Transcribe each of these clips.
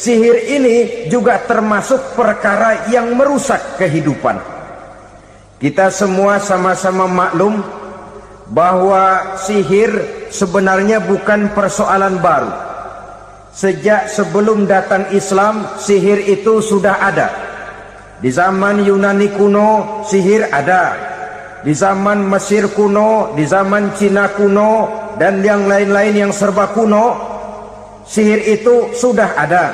sihir ini juga termasuk perkara yang merusak kehidupan. Kita semua sama-sama maklum bahwa sihir sebenarnya bukan persoalan baru. Sejak sebelum datang Islam, sihir itu sudah ada. Di zaman Yunani kuno, sihir ada. Di zaman Mesir kuno, di zaman Cina kuno, dan yang lain-lain yang serba kuno, sihir itu sudah ada.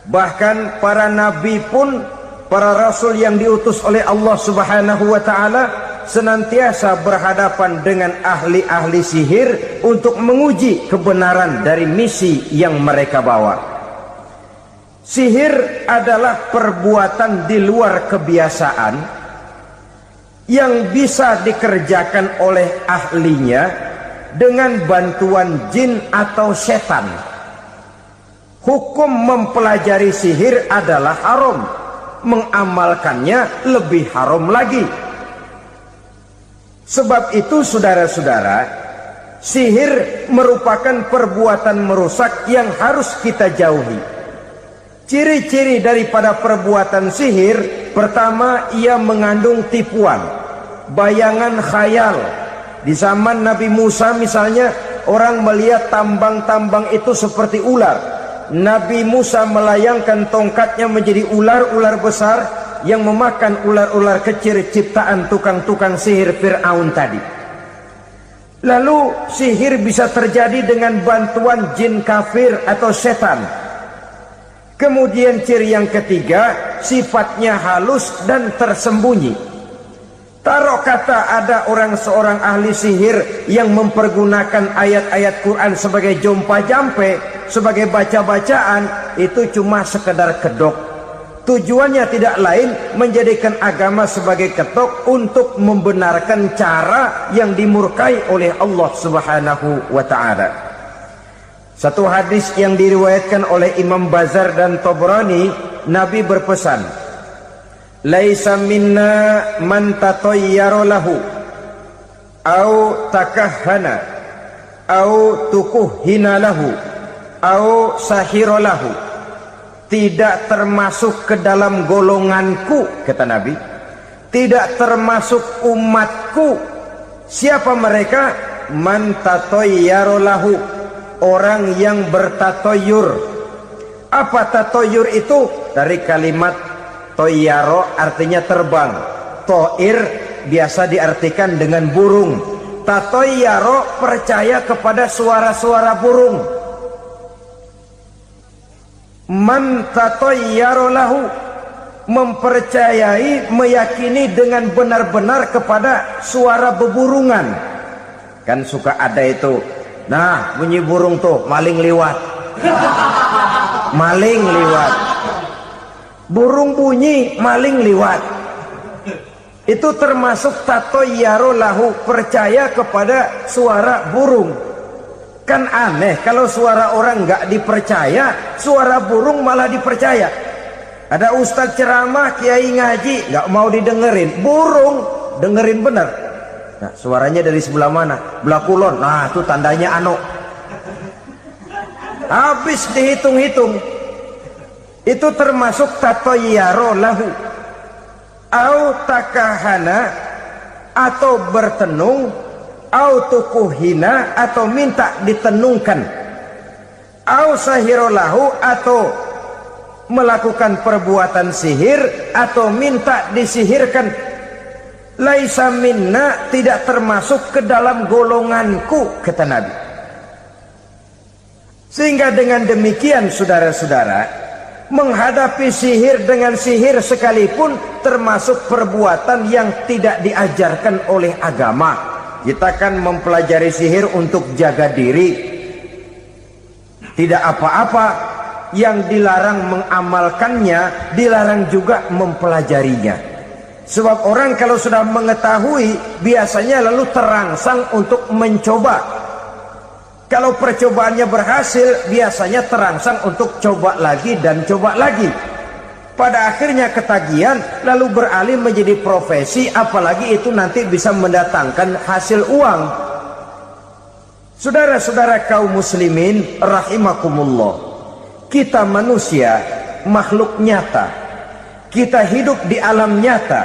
Bahkan para nabi pun, para rasul yang diutus oleh Allah Subhanahu wa ta'ala, senantiasa berhadapan dengan ahli-ahli sihir untuk menguji kebenaran dari misi yang mereka bawa. Sihir adalah perbuatan di luar kebiasaan yang bisa dikerjakan oleh ahlinya dengan bantuan jin atau setan. Hukum mempelajari sihir adalah haram, mengamalkannya lebih haram lagi. Sebab itu saudara-saudara, sihir merupakan perbuatan merusak yang harus kita jauhi. Ciri-ciri daripada perbuatan sihir, pertama, ia mengandung tipuan, bayangan khayal. Di zaman Nabi Musa misalnya, orang melihat tambang-tambang itu seperti ular. Nabi Musa melayangkan tongkatnya menjadi ular-ular besar yang memakan ular-ular kecil ciptaan tukang-tukang sihir Fir'aun tadi. Lalu sihir bisa terjadi dengan bantuan jin kafir atau setan. Kemudian ciri yang ketiga, sifatnya halus dan tersembunyi. Taruh kata ada seorang ahli sihir yang mempergunakan ayat-ayat Quran sebagai jompa-jampe, sebagai baca-bacaan, itu cuma sekedar kedok. Tujuannya tidak lain menjadikan agama sebagai ketok untuk membenarkan cara yang dimurkai oleh Allah Subhanahu wa ta'ala. Satu hadis yang diriwayatkan oleh Imam Bazar dan Tabrani, Nabi berpesan, "Laisa minna man tatayyara lahu au takahhana au tukuhhina lahu au sahira lahu." Tidak termasuk ke dalam golonganku, kata Nabi. Tidak termasuk umatku. Siapa mereka? Man tatayyara lahu, orang yang bertatoyur. Apa tatoyur itu? Dari kalimat toyaro, artinya terbang. Toir biasa diartikan dengan burung. Tatoyaro percaya kepada suara-suara burung. Man tatayyara lahu, mempercayai, meyakini dengan benar-benar kepada suara beburungan. Kan suka ada itu, nah bunyi burung tuh, maling liwat. Maling liwat. Burung bunyi, maling liwat. Itu termasuk tatayyara lahu, percaya kepada suara burung. Kan aneh kalau suara orang nggak dipercaya, suara burung malah dipercaya. Ada ustadz ceramah, kiai ngaji, nggak mau didengerin, burung dengerin bener. Nah, suaranya dari sebelah mana? Belah kulon. Nah, itu tandanya anu. Habis dihitung-hitung, itu termasuk tatayyara lahu. Au takahana, atau bertenung, au tukuhina, atau minta ditenungkan, au sahirolahu, atau melakukan perbuatan sihir, atau minta disihirkan. Laisa minna, tidak termasuk ke dalam golonganku, kata Nabi. Sehingga dengan demikian saudara-saudara, menghadapi sihir dengan sihir sekalipun termasuk perbuatan yang tidak diajarkan oleh agama. Kita kan mempelajari sihir untuk jaga diri, tidak apa-apa. Yang dilarang mengamalkannya, dilarang juga mempelajarinya. Sebab orang kalau sudah mengetahui, biasanya lalu terangsang untuk mencoba. Kalau percobaannya berhasil, biasanya terangsang untuk coba lagi dan coba lagi. Pada akhirnya ketagihan, lalu beralih menjadi profesi, apalagi itu nanti bisa mendatangkan hasil uang. Saudara-saudara kaum muslimin rahimakumullah, kita manusia makhluk nyata, kita hidup di alam nyata,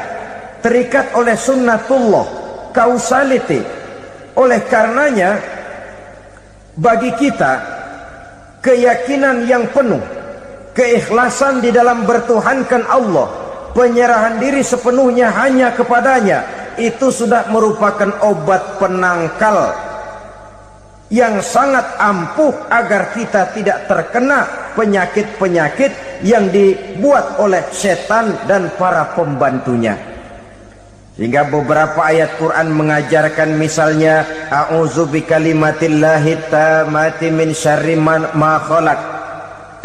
terikat oleh sunnatullah, causality. Oleh karenanya bagi kita keyakinan yang penuh, keikhlasan di dalam bertuhankan Allah, penyerahan diri sepenuhnya hanya kepadanya, itu sudah merupakan obat penangkal yang sangat ampuh agar kita tidak terkena penyakit-penyakit yang dibuat oleh setan dan para pembantunya. Sehingga beberapa ayat Quran mengajarkan, misalnya a'udzu bikalimatillahi tammati min syarri ma khalaq,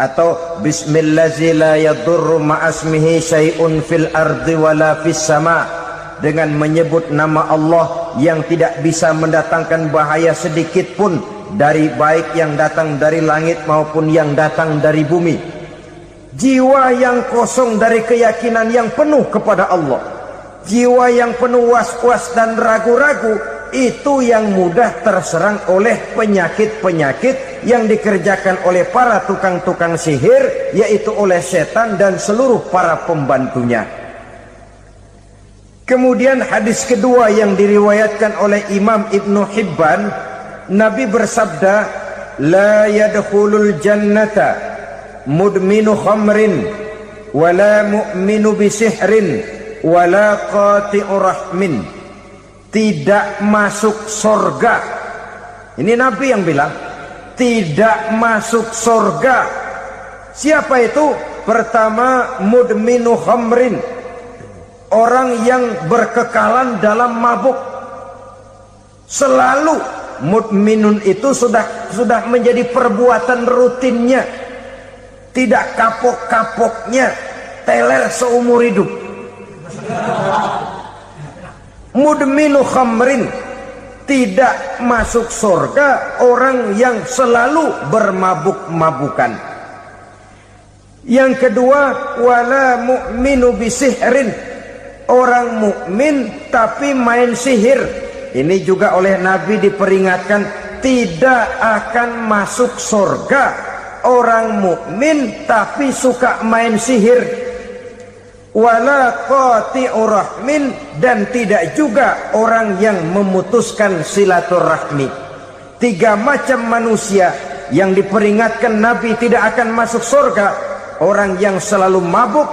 atau bismillazi la yadurru ma'asmihi syai'un fil ardi wala fis sama', dengan menyebut nama Allah yang tidak bisa mendatangkan bahaya sedikit pun, dari baik yang datang dari langit maupun yang datang dari bumi. Jiwa yang kosong dari keyakinan yang penuh kepada Allah, jiwa yang penuh was-was dan ragu-ragu, itu yang mudah terserang oleh penyakit-penyakit yang dikerjakan oleh para tukang-tukang sihir, yaitu oleh setan dan seluruh para pembantunya. Kemudian hadis kedua yang diriwayatkan oleh Imam Ibnu Hibban, Nabi bersabda, la yadkhulul jannata mudminu khamrin wala mu'minu bisihrin wala qati'u rahmin. Tidak masuk surga. Ini Nabi yang bilang, tidak masuk surga. Siapa itu? Pertama, mudminu khamrin, orang yang berkekalan dalam mabuk. Selalu mudminun itu sudah menjadi perbuatan rutinnya, tidak kapok-kapoknya, teler seumur hidup. Mudminu khamrin, tidak masuk surga orang yang selalu bermabuk-mabukan. Yang kedua, wala mu'minu bisihrin, orang mukmin tapi main sihir. Ini juga oleh Nabi diperingatkan, tidak akan masuk surga orang mukmin tapi suka main sihir. Wala qati'u rahmin, dan tidak juga orang yang memutuskan silaturahmi. Tiga macam manusia yang diperingatkan Nabi tidak akan masuk surga: orang yang selalu mabuk,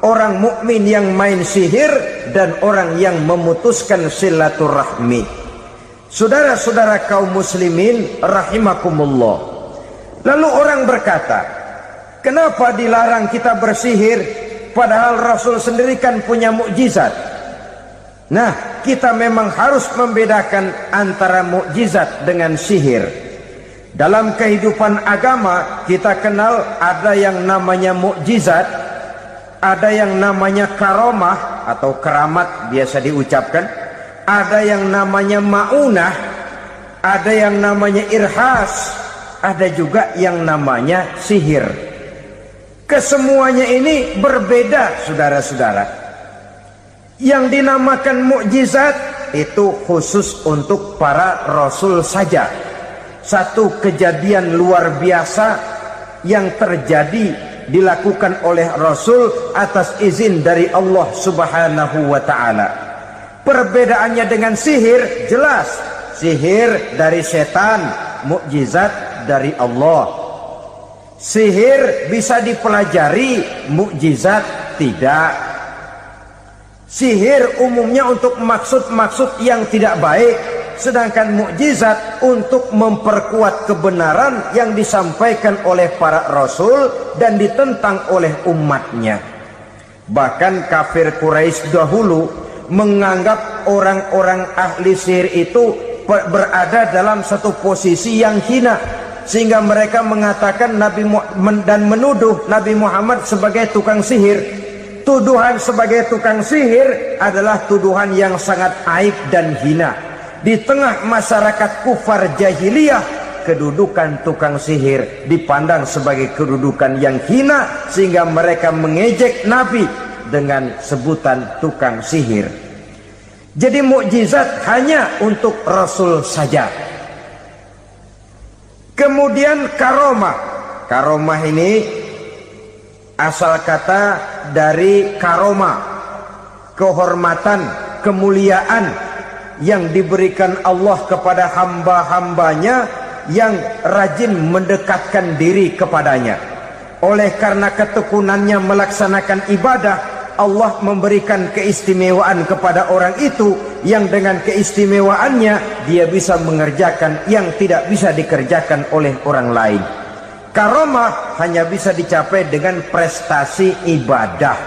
orang mukmin yang main sihir, dan orang yang memutuskan silaturahmi. Saudara-saudara kaum muslimin rahimakumullah. Lalu orang berkata, kenapa dilarang kita bersihir? Padahal Rasul sendiri kan punya mukjizat. Nah, kita memang harus membedakan antara mukjizat dengan sihir. Dalam kehidupan agama kita kenal ada yang namanya mukjizat, ada yang namanya karomah atau keramat biasa diucapkan, ada yang namanya maunah, ada yang namanya irhas, ada juga yang namanya sihir. Kesemuanya ini berbeda, saudara-saudara. Yang dinamakan mukjizat itu khusus untuk para rasul saja. Satu kejadian luar biasa yang terjadi dilakukan oleh rasul atas izin dari Allah Subhanahu wa ta'ala. Perbedaannya dengan sihir jelas. Sihir dari setan, mukjizat dari Allah. Sihir bisa dipelajari, mukjizat tidak. Sihir umumnya untuk maksud-maksud yang tidak baik, sedangkan mukjizat untuk memperkuat kebenaran yang disampaikan oleh para rasul dan ditentang oleh umatnya. Bahkan kafir Quraisy dahulu menganggap orang-orang ahli sihir itu berada dalam satu posisi yang hina, sehingga mereka mengatakan Nabi dan menuduh Nabi Muhammad sebagai tukang sihir. Tuduhan sebagai tukang sihir adalah tuduhan yang sangat aib dan hina. Di tengah masyarakat kufar jahiliyah, kedudukan tukang sihir dipandang sebagai kedudukan yang hina, sehingga mereka mengejek Nabi dengan sebutan tukang sihir. Jadi mukjizat hanya untuk Rasul saja. Kemudian karomah. Karomah ini asal kata dari karoma, kehormatan, kemuliaan yang diberikan Allah kepada hamba-hambanya yang rajin mendekatkan diri kepadanya. Oleh karena ketekunannya melaksanakan ibadah, Allah memberikan keistimewaan kepada orang itu yang dengan keistimewaannya dia bisa mengerjakan yang tidak bisa dikerjakan oleh orang lain. Karomah hanya bisa dicapai dengan prestasi ibadah.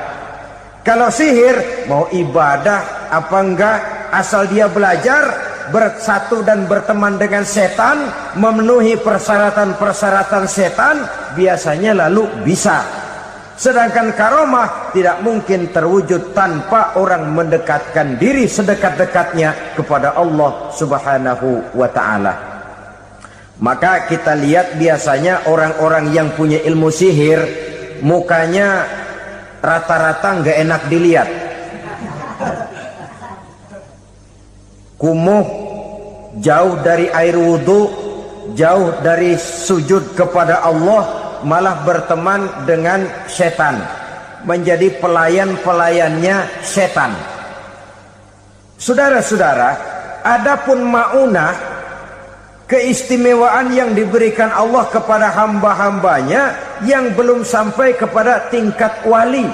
Kalau sihir mau ibadah apa enggak, asal dia belajar, bersatu dan berteman dengan setan, memenuhi persyaratan-persyaratan setan, biasanya lalu bisa. Sedangkan karomah tidak mungkin terwujud tanpa orang mendekatkan diri sedekat-dekatnya kepada Allah Subhanahu wa ta'ala. Maka kita lihat biasanya orang-orang yang punya ilmu sihir, mukanya rata-rata nggak enak dilihat. Kumuh, jauh dari air wudhu, jauh dari sujud kepada Allah, malah berteman dengan setan, menjadi pelayan-pelayannya setan. Saudara-saudara, adapun maunah, keistimewaan yang diberikan Allah kepada hamba-hambanya yang belum sampai kepada tingkat wali,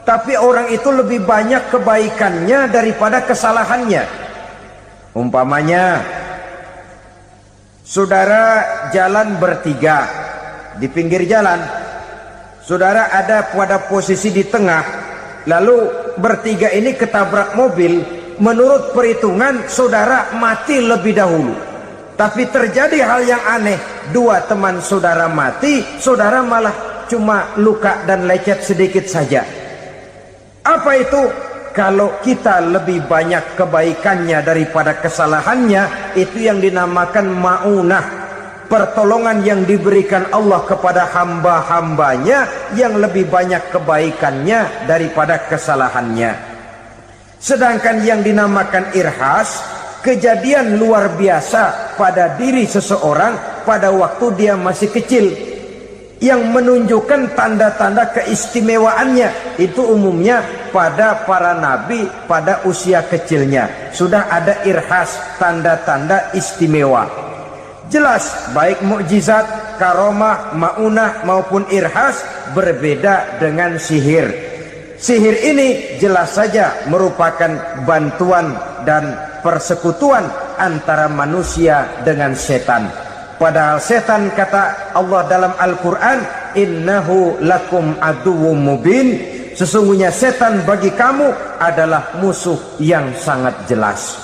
tapi orang itu lebih banyak kebaikannya daripada kesalahannya. Umpamanya, saudara jalan bertiga di pinggir jalan, saudara ada pada posisi di tengah, lalu bertiga ini ketabrak mobil. Menurut perhitungan saudara mati lebih dahulu, tapi terjadi hal yang aneh, dua teman saudara mati, saudara malah cuma luka dan lecet sedikit saja. Apa itu? Kalau kita lebih banyak kebaikannya daripada kesalahannya, itu yang dinamakan maunah, pertolongan yang diberikan Allah kepada hamba-hambanya yang lebih banyak kebaikannya daripada kesalahannya. Sedangkan yang dinamakan irhas, kejadian luar biasa pada diri seseorang pada waktu dia masih kecil, yang menunjukkan tanda-tanda keistimewaannya. Itu umumnya pada para nabi pada usia kecilnya sudah ada irhas, tanda-tanda istimewa. Jelas baik mukjizat, karomah, maunah maupun irhas berbeda dengan sihir. Sihir ini jelas saja merupakan bantuan dan persekutuan antara manusia dengan setan. Padahal setan, kata Allah dalam Al-Quran, innahu lakum aduwwum mubin, sesungguhnya setan bagi kamu adalah musuh yang sangat jelas.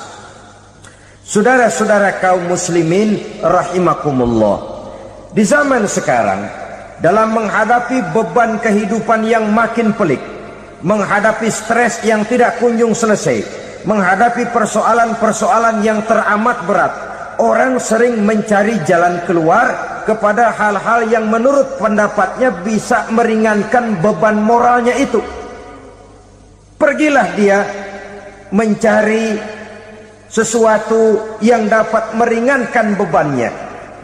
Saudara-saudara kaum muslimin rahimakumullah, di zaman sekarang dalam menghadapi beban kehidupan yang makin pelik, menghadapi stres yang tidak kunjung selesai, menghadapi persoalan-persoalan yang teramat berat, orang sering mencari jalan keluar kepada hal-hal yang menurut pendapatnya bisa meringankan beban moralnya itu. Pergilah dia mencari sesuatu yang dapat meringankan bebannya.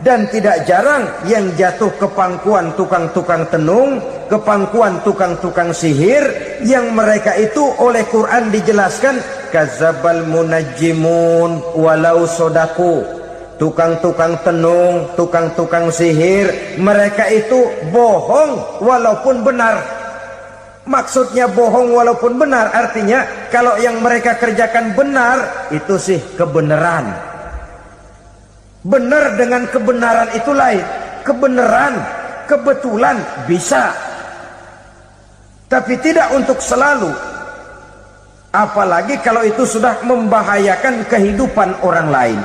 Dan tidak jarang yang jatuh ke pangkuan tukang-tukang tenung, ke pangkuan tukang-tukang sihir, yang mereka itu oleh Quran dijelaskan kadzabal munajjimun walau sodaku. Tukang-tukang tenung, tukang-tukang sihir, mereka itu bohong walaupun benar. Maksudnya bohong walaupun benar, artinya kalau yang mereka kerjakan benar, itu sih kebenaran. Benar dengan kebenaran itu lain. Kebenaran, kebetulan bisa, tapi tidak untuk selalu. Apalagi kalau itu sudah membahayakan kehidupan orang lain.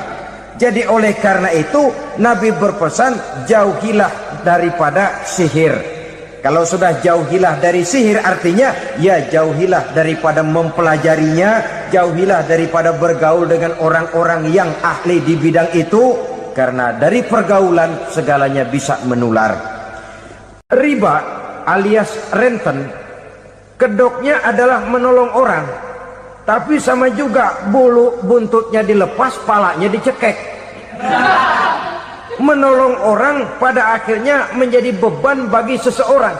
Jadi oleh karena itu Nabi berpesan, jauhilah daripada sihir. Kalau sudah jauhilah dari sihir, artinya ya jauhilah daripada mempelajarinya, jauhilah daripada bergaul dengan orang-orang yang ahli di bidang itu, karena dari pergaulan segalanya bisa menular. Riba alias renten, kedoknya adalah menolong orang, tapi sama juga bulu buntutnya dilepas, palanya dicekek. menolong orang pada akhirnya menjadi beban bagi seseorang.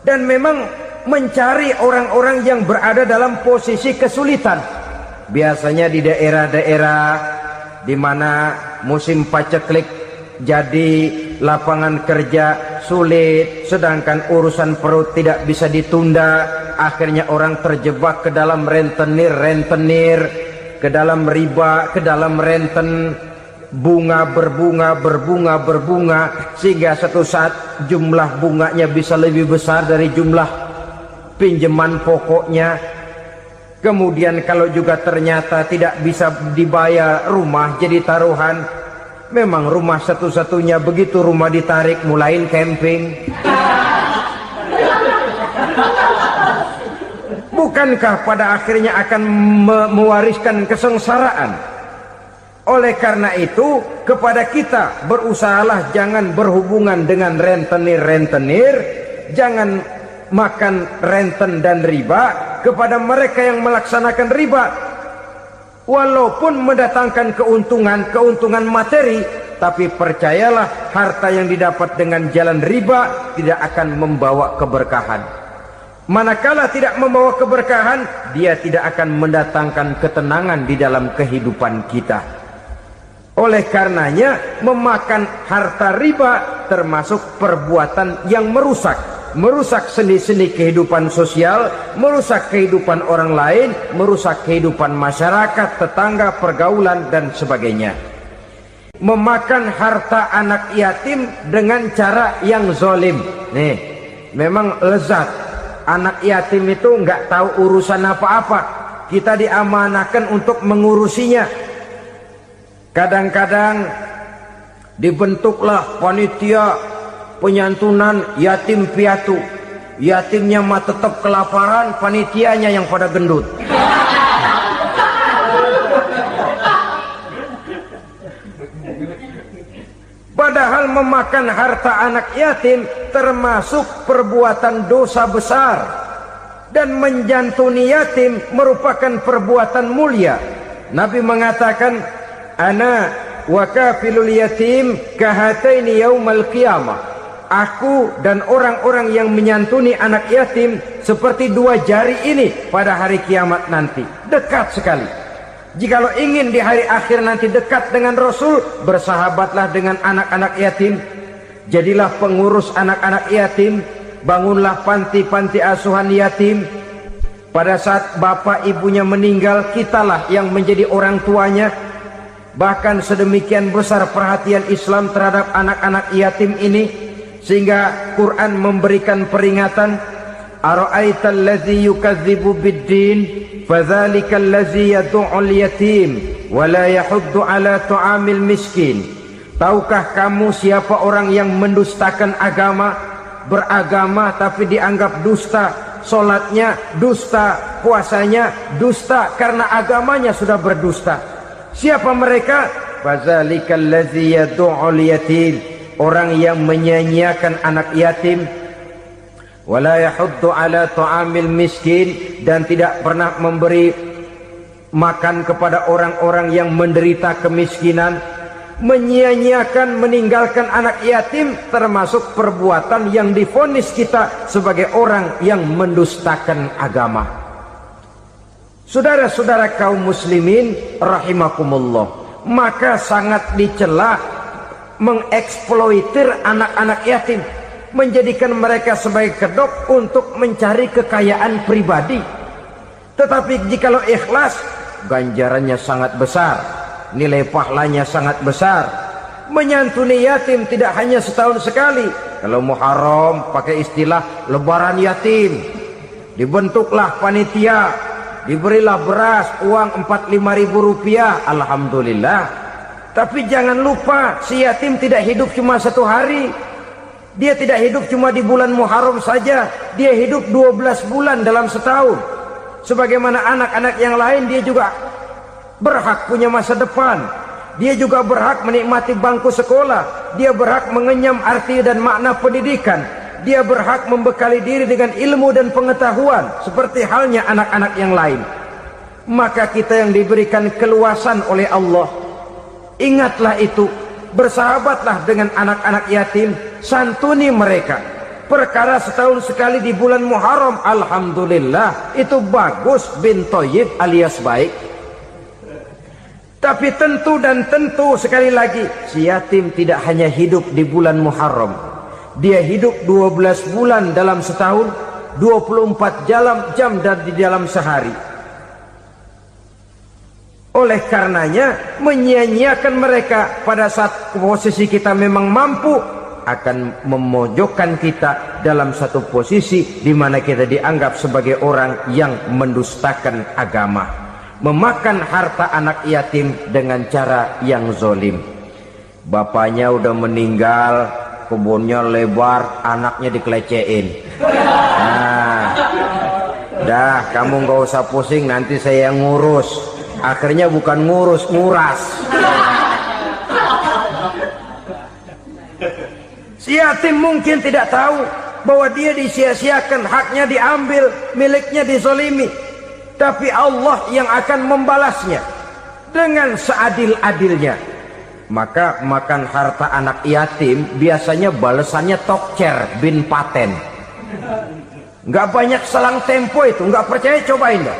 Dan memang mencari orang-orang yang berada dalam posisi kesulitan. Biasanya di daerah-daerah di mana musim paceklik jadi lapangan kerja sulit, sedangkan urusan perut tidak bisa ditunda, akhirnya orang terjebak ke dalam rentenir, ke dalam riba, ke dalam renten, bunga berbunga, sehingga satu saat jumlah bunganya bisa lebih besar dari jumlah pinjaman pokoknya. Kemudian kalau juga ternyata tidak bisa dibayar, rumah jadi taruhan. Memang rumah satu-satunya, begitu rumah ditarik mulain camping. Bukankah pada akhirnya akan mewariskan kesengsaraan? Oleh karena itu, kepada kita berusahalah jangan berhubungan dengan rentenir, jangan makan renten dan riba. Kepada mereka yang melaksanakan riba, walaupun mendatangkan keuntungan materi, tapi percayalah harta yang didapat dengan jalan riba tidak akan membawa keberkahan. Manakala tidak membawa keberkahan, dia tidak akan mendatangkan ketenangan di dalam kehidupan kita. Oleh karenanya, memakan harta riba termasuk perbuatan yang merusak sendi-sendi kehidupan sosial, merusak kehidupan orang lain, merusak kehidupan masyarakat, tetangga, pergaulan, dan sebagainya. Memakan harta anak yatim dengan cara yang zalim. Nih, memang lezat. Anak yatim itu nggak tahu urusan apa-apa. Kita diamanahkan untuk mengurusinya. Kadang-kadang dibentuklah panitia penyantunan yatim piatu. Yatimnya mah tetap kelaparan, panitianya yang pada gendut. Padahal memakan harta anak yatim termasuk perbuatan dosa besar, dan menjantuni yatim merupakan perbuatan mulia. Nabi mengatakan, ana wa kafilul yatim kahataini yaumal qiyamah. Aku dan orang-orang yang menyantuni anak yatim seperti dua jari ini pada hari kiamat nanti. Dekat sekali. Jikalau ingin di hari akhir nanti dekat dengan Rasul, bersahabatlah dengan anak-anak yatim. Jadilah pengurus anak-anak yatim. Bangunlah panti-panti asuhan yatim. Pada saat bapak ibunya meninggal, kitalah yang menjadi orang tuanya. Bahkan sedemikian besar perhatian Islam terhadap anak-anak yatim ini, sehingga Quran memberikan peringatan, ara'aital ladzi yukadzibu bid-din fadzalikal ladzi yad'ul yatim wa la yahuddu ala tu'amil miskin. Tahukah kamu siapa orang yang mendustakan agama, beragama tapi dianggap dusta, salatnya dusta, puasanya dusta, karena agamanya sudah berdusta. Siapa mereka? Fadzalikal ladzi yad'ul yatim, orang yang menyia-nyiakan anak yatim, wala yahuddu ala tu'amil miskin, dan tidak pernah memberi makan kepada orang-orang yang menderita kemiskinan. Menyia-nyiakan, meninggalkan anak yatim termasuk perbuatan yang divonis kita sebagai orang yang mendustakan agama. Saudara-saudara kaum muslimin rahimakumullah, maka sangat dicela mengeksploitir anak-anak yatim, menjadikan mereka sebagai kedok untuk mencari kekayaan pribadi. Tetapi jikalau ikhlas, ganjarannya sangat besar, nilai pahalanya sangat besar. Menyantuni yatim tidak hanya setahun sekali. Kalau Muharram pakai istilah lebaran yatim, dibentuklah panitia, diberilah beras, uang 4-5 ribu rupiah, alhamdulillah. Tapi jangan lupa, si yatim tidak hidup cuma satu hari. Dia tidak hidup cuma di bulan Muharram saja. Dia hidup 12 bulan dalam setahun. Sebagaimana anak-anak yang lain, dia juga berhak punya masa depan. Dia juga berhak menikmati bangku sekolah. Dia berhak mengenyam arti dan makna pendidikan. Dia berhak membekali diri dengan ilmu dan pengetahuan, seperti halnya anak-anak yang lain. Maka kita yang diberikan keluasan oleh Allah, ingatlah itu, bersahabatlah dengan anak-anak yatim, santuni mereka. Perkara setahun sekali di bulan Muharram, alhamdulillah, itu bagus, bin Thayyib alias baik. Tapi tentu dan tentu sekali lagi, si yatim tidak hanya hidup di bulan Muharram. Dia hidup 12 bulan dalam setahun, 24 jam di dalam sehari. Oleh karenanya, menyia-nyiakan mereka pada saat posisi kita memang mampu akan memojokkan kita dalam satu posisi di mana kita dianggap sebagai orang yang mendustakan agama. Memakan harta anak yatim dengan cara yang zolim. Bapaknya udah meninggal, kebunnya lebar, anaknya dikelecehin. Nah, dah kamu gak usah pusing, nanti saya yang ngurus. Akhirnya bukan ngurus, nguras. Si yatim mungkin tidak tahu bahwa dia disia-siakan, haknya diambil, miliknya dizolimi. Tapi Allah yang akan membalasnya dengan seadil-adilnya. Maka makan harta anak yatim biasanya balasannya tokcer bin paten. Nggak banyak selang tempo itu, nggak percaya cobain dah.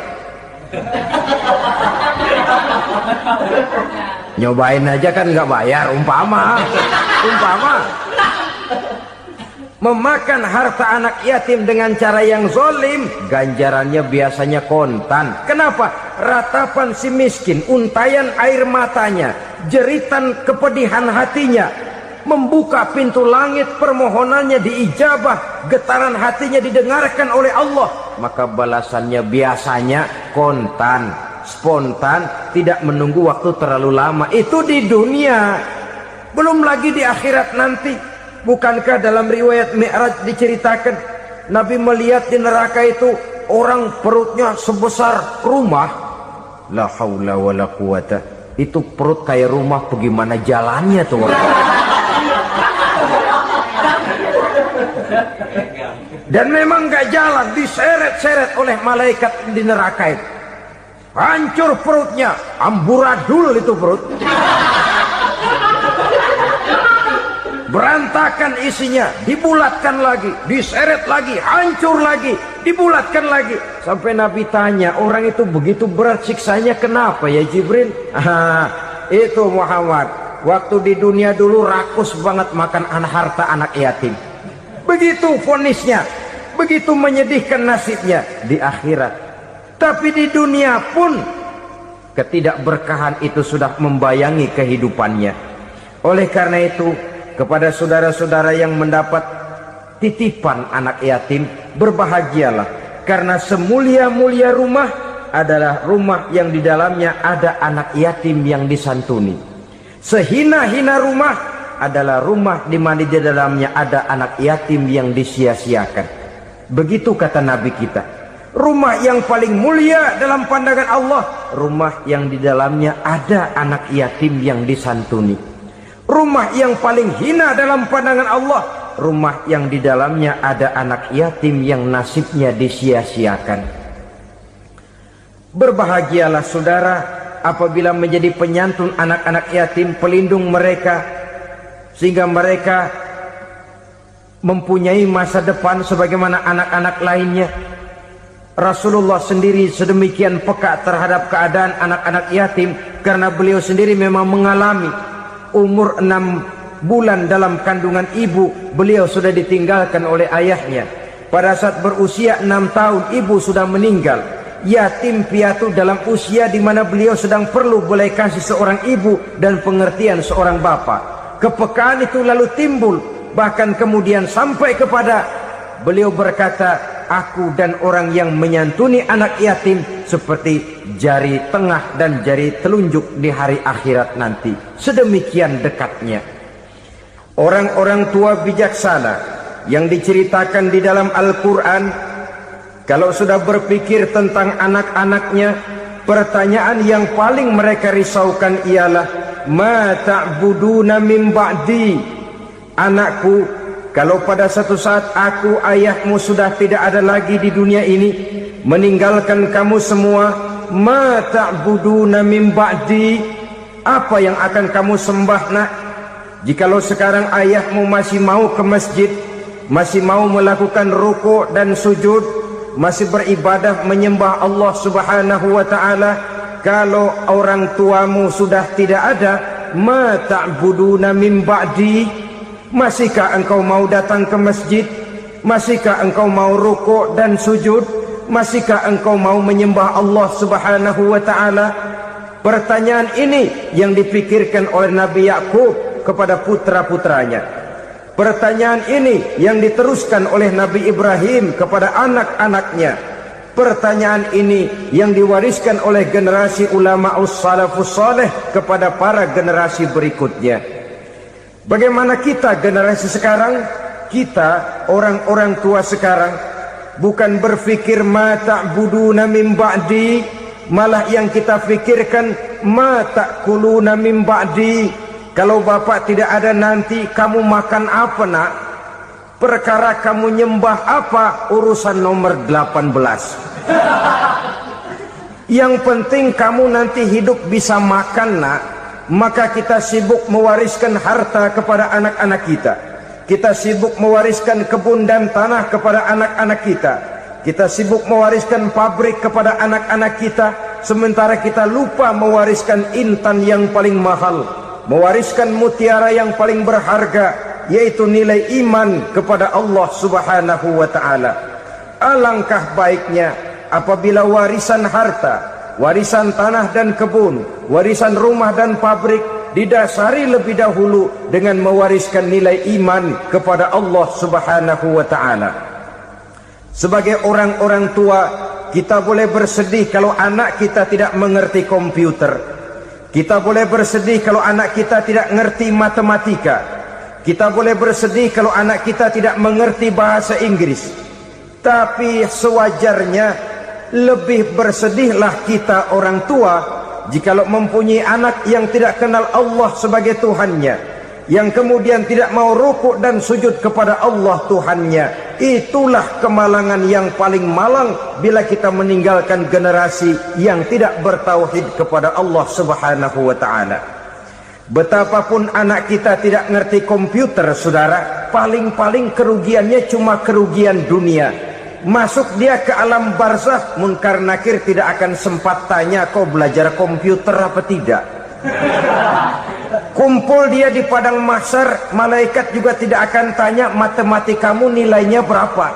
Nyobain aja kan nggak bayar, umpama. Memakan harta anak yatim dengan cara yang zolim, ganjarannya biasanya kontan. Kenapa? Ratapan si miskin, untayan air matanya, jeritan kepedihan hatinya, membuka pintu langit, permohonannya diijabah, getaran hatinya didengarkan oleh Allah. Maka balasannya biasanya kontan, spontan, tidak menunggu waktu terlalu lama. Itu di dunia, belum lagi di akhirat nanti. Bukankah dalam riwayat Mi'raj diceritakan Nabi melihat di neraka itu orang perutnya sebesar rumah? La haula wala quwata. Itu perut kayak rumah, bagaimana jalannya tuh? Dan memang gak jalan, diseret-seret oleh malaikat di neraka itu. Hancur perutnya, amburadul itu perut. Berantakan isinya, dibulatkan lagi, diseret lagi, hancur lagi, dibulatkan lagi. Sampai Nabi tanya, orang itu begitu berat siksanya kenapa ya Jibril? Itu Muhammad, waktu di dunia dulu rakus banget makan harta anak yatim. Begitu vonisnya, begitu menyedihkan nasibnya di akhirat. Tapi di dunia pun ketidakberkahan itu sudah membayangi kehidupannya. Oleh karena itu, kepada saudara-saudara yang mendapat titipan anak yatim, berbahagialah, karena semulia-mulia rumah adalah rumah yang di dalamnya ada anak yatim yang disantuni. Sehina-hina rumah adalah rumah di mana di dalamnya ada anak yatim yang disia-siakan. Begitu kata Nabi kita. Rumah yang paling mulia dalam pandangan Allah, rumah yang di dalamnya ada anak yatim yang disantuni. Rumah yang paling hina dalam pandangan Allah, rumah yang di dalamnya ada anak yatim yang nasibnya disia-siakan. Berbahagialah saudara apabila menjadi penyantun anak-anak yatim, pelindung mereka, sehingga mereka mempunyai masa depan sebagaimana anak-anak lainnya. Rasulullah sendiri sedemikian peka terhadap keadaan anak-anak yatim karena beliau sendiri memang mengalami. Umur 6 bulan dalam kandungan ibu, beliau sudah ditinggalkan oleh ayahnya. Pada saat berusia 6 tahun, ibu sudah meninggal. Yatim piatu dalam usia di mana beliau sedang perlu belas kasih seorang ibu dan pengertian seorang bapa. Kepekaan itu lalu timbul, bahkan kemudian sampai kepada beliau berkata, aku dan orang yang menyantuni anak yatim seperti jari tengah dan jari telunjuk di hari akhirat nanti. Sedemikian dekatnya. Orang-orang tua bijaksana yang diceritakan di dalam Al-Quran, kalau sudah berpikir tentang anak-anaknya, pertanyaan yang paling mereka risaukan ialah, ma ta'buduna min ba'di? Anakku, kalau pada satu saat aku, ayahmu sudah tidak ada lagi di dunia ini, meninggalkan kamu semua, ma ta'buduna min ba'di? Apa yang akan kamu sembah nak? Jikalau sekarang ayahmu masih mau ke masjid, masih mau melakukan rukuk dan sujud, masih beribadah menyembah Allah Subhanahu wa ta'ala, kalau orang tuamu sudah tidak ada, ma ta'buduna min ba'di, masihkah engkau mau datang ke masjid? Masihkah engkau mau rukuk dan sujud? Masihkah engkau mau menyembah Allah Subhanahu wa ta'ala? Pertanyaan ini yang dipikirkan oleh Nabi Yakub kepada putra-putranya. Pertanyaan ini yang diteruskan oleh Nabi Ibrahim kepada anak-anaknya. Pertanyaan ini yang diwariskan oleh generasi ulama salafus saleh kepada para generasi berikutnya. Bagaimana kita generasi sekarang? Kita orang-orang tua sekarang bukan berfikir ma ta'buduna min ba'di, malah yang kita fikirkan ma ta'kuluna min ba'di. Kalau bapak tidak ada nanti kamu makan apa nak? Perkara kamu nyembah apa? Urusan nomor 18. Yang penting kamu nanti hidup bisa makan nak. Maka kita sibuk mewariskan harta kepada anak-anak kita. Kita sibuk mewariskan kebun dan tanah kepada anak-anak kita. Kita sibuk mewariskan pabrik kepada anak-anak kita. Sementara kita lupa mewariskan intan yang paling mahal, mewariskan mutiara yang paling berharga, yaitu nilai iman kepada Allah Subhanahu wa ta'ala. Alangkah baiknya apabila warisan harta, warisan tanah dan kebun, warisan rumah dan pabrik didasari lebih dahulu dengan mewariskan nilai iman kepada Allah Subhanahu wa ta'ala. Sebagai orang-orang tua, kita boleh bersedih kalau anak kita tidak mengerti komputer. Kita boleh bersedih kalau anak kita tidak mengerti matematika. Kita boleh bersedih kalau anak kita tidak mengerti bahasa Inggris. Tapi sewajarnya lebih bersedihlah kita orang tua jikalau mempunyai anak yang tidak kenal Allah sebagai Tuhannya, yang kemudian tidak mau rukuk dan sujud kepada Allah Tuhannya. Itulah kemalangan yang paling malang bila kita meninggalkan generasi yang tidak bertauhid kepada Allah Subhanahu wa ta'ala. Betapapun anak kita tidak ngerti komputer, saudara, paling-paling kerugiannya cuma kerugian dunia. Masuk dia ke alam barzakh, munkar nakir tidak akan sempat tanya kau belajar komputer apa tidak. Kumpul dia di padang mahsyar, malaikat juga tidak akan tanya matematikamu nilainya berapa.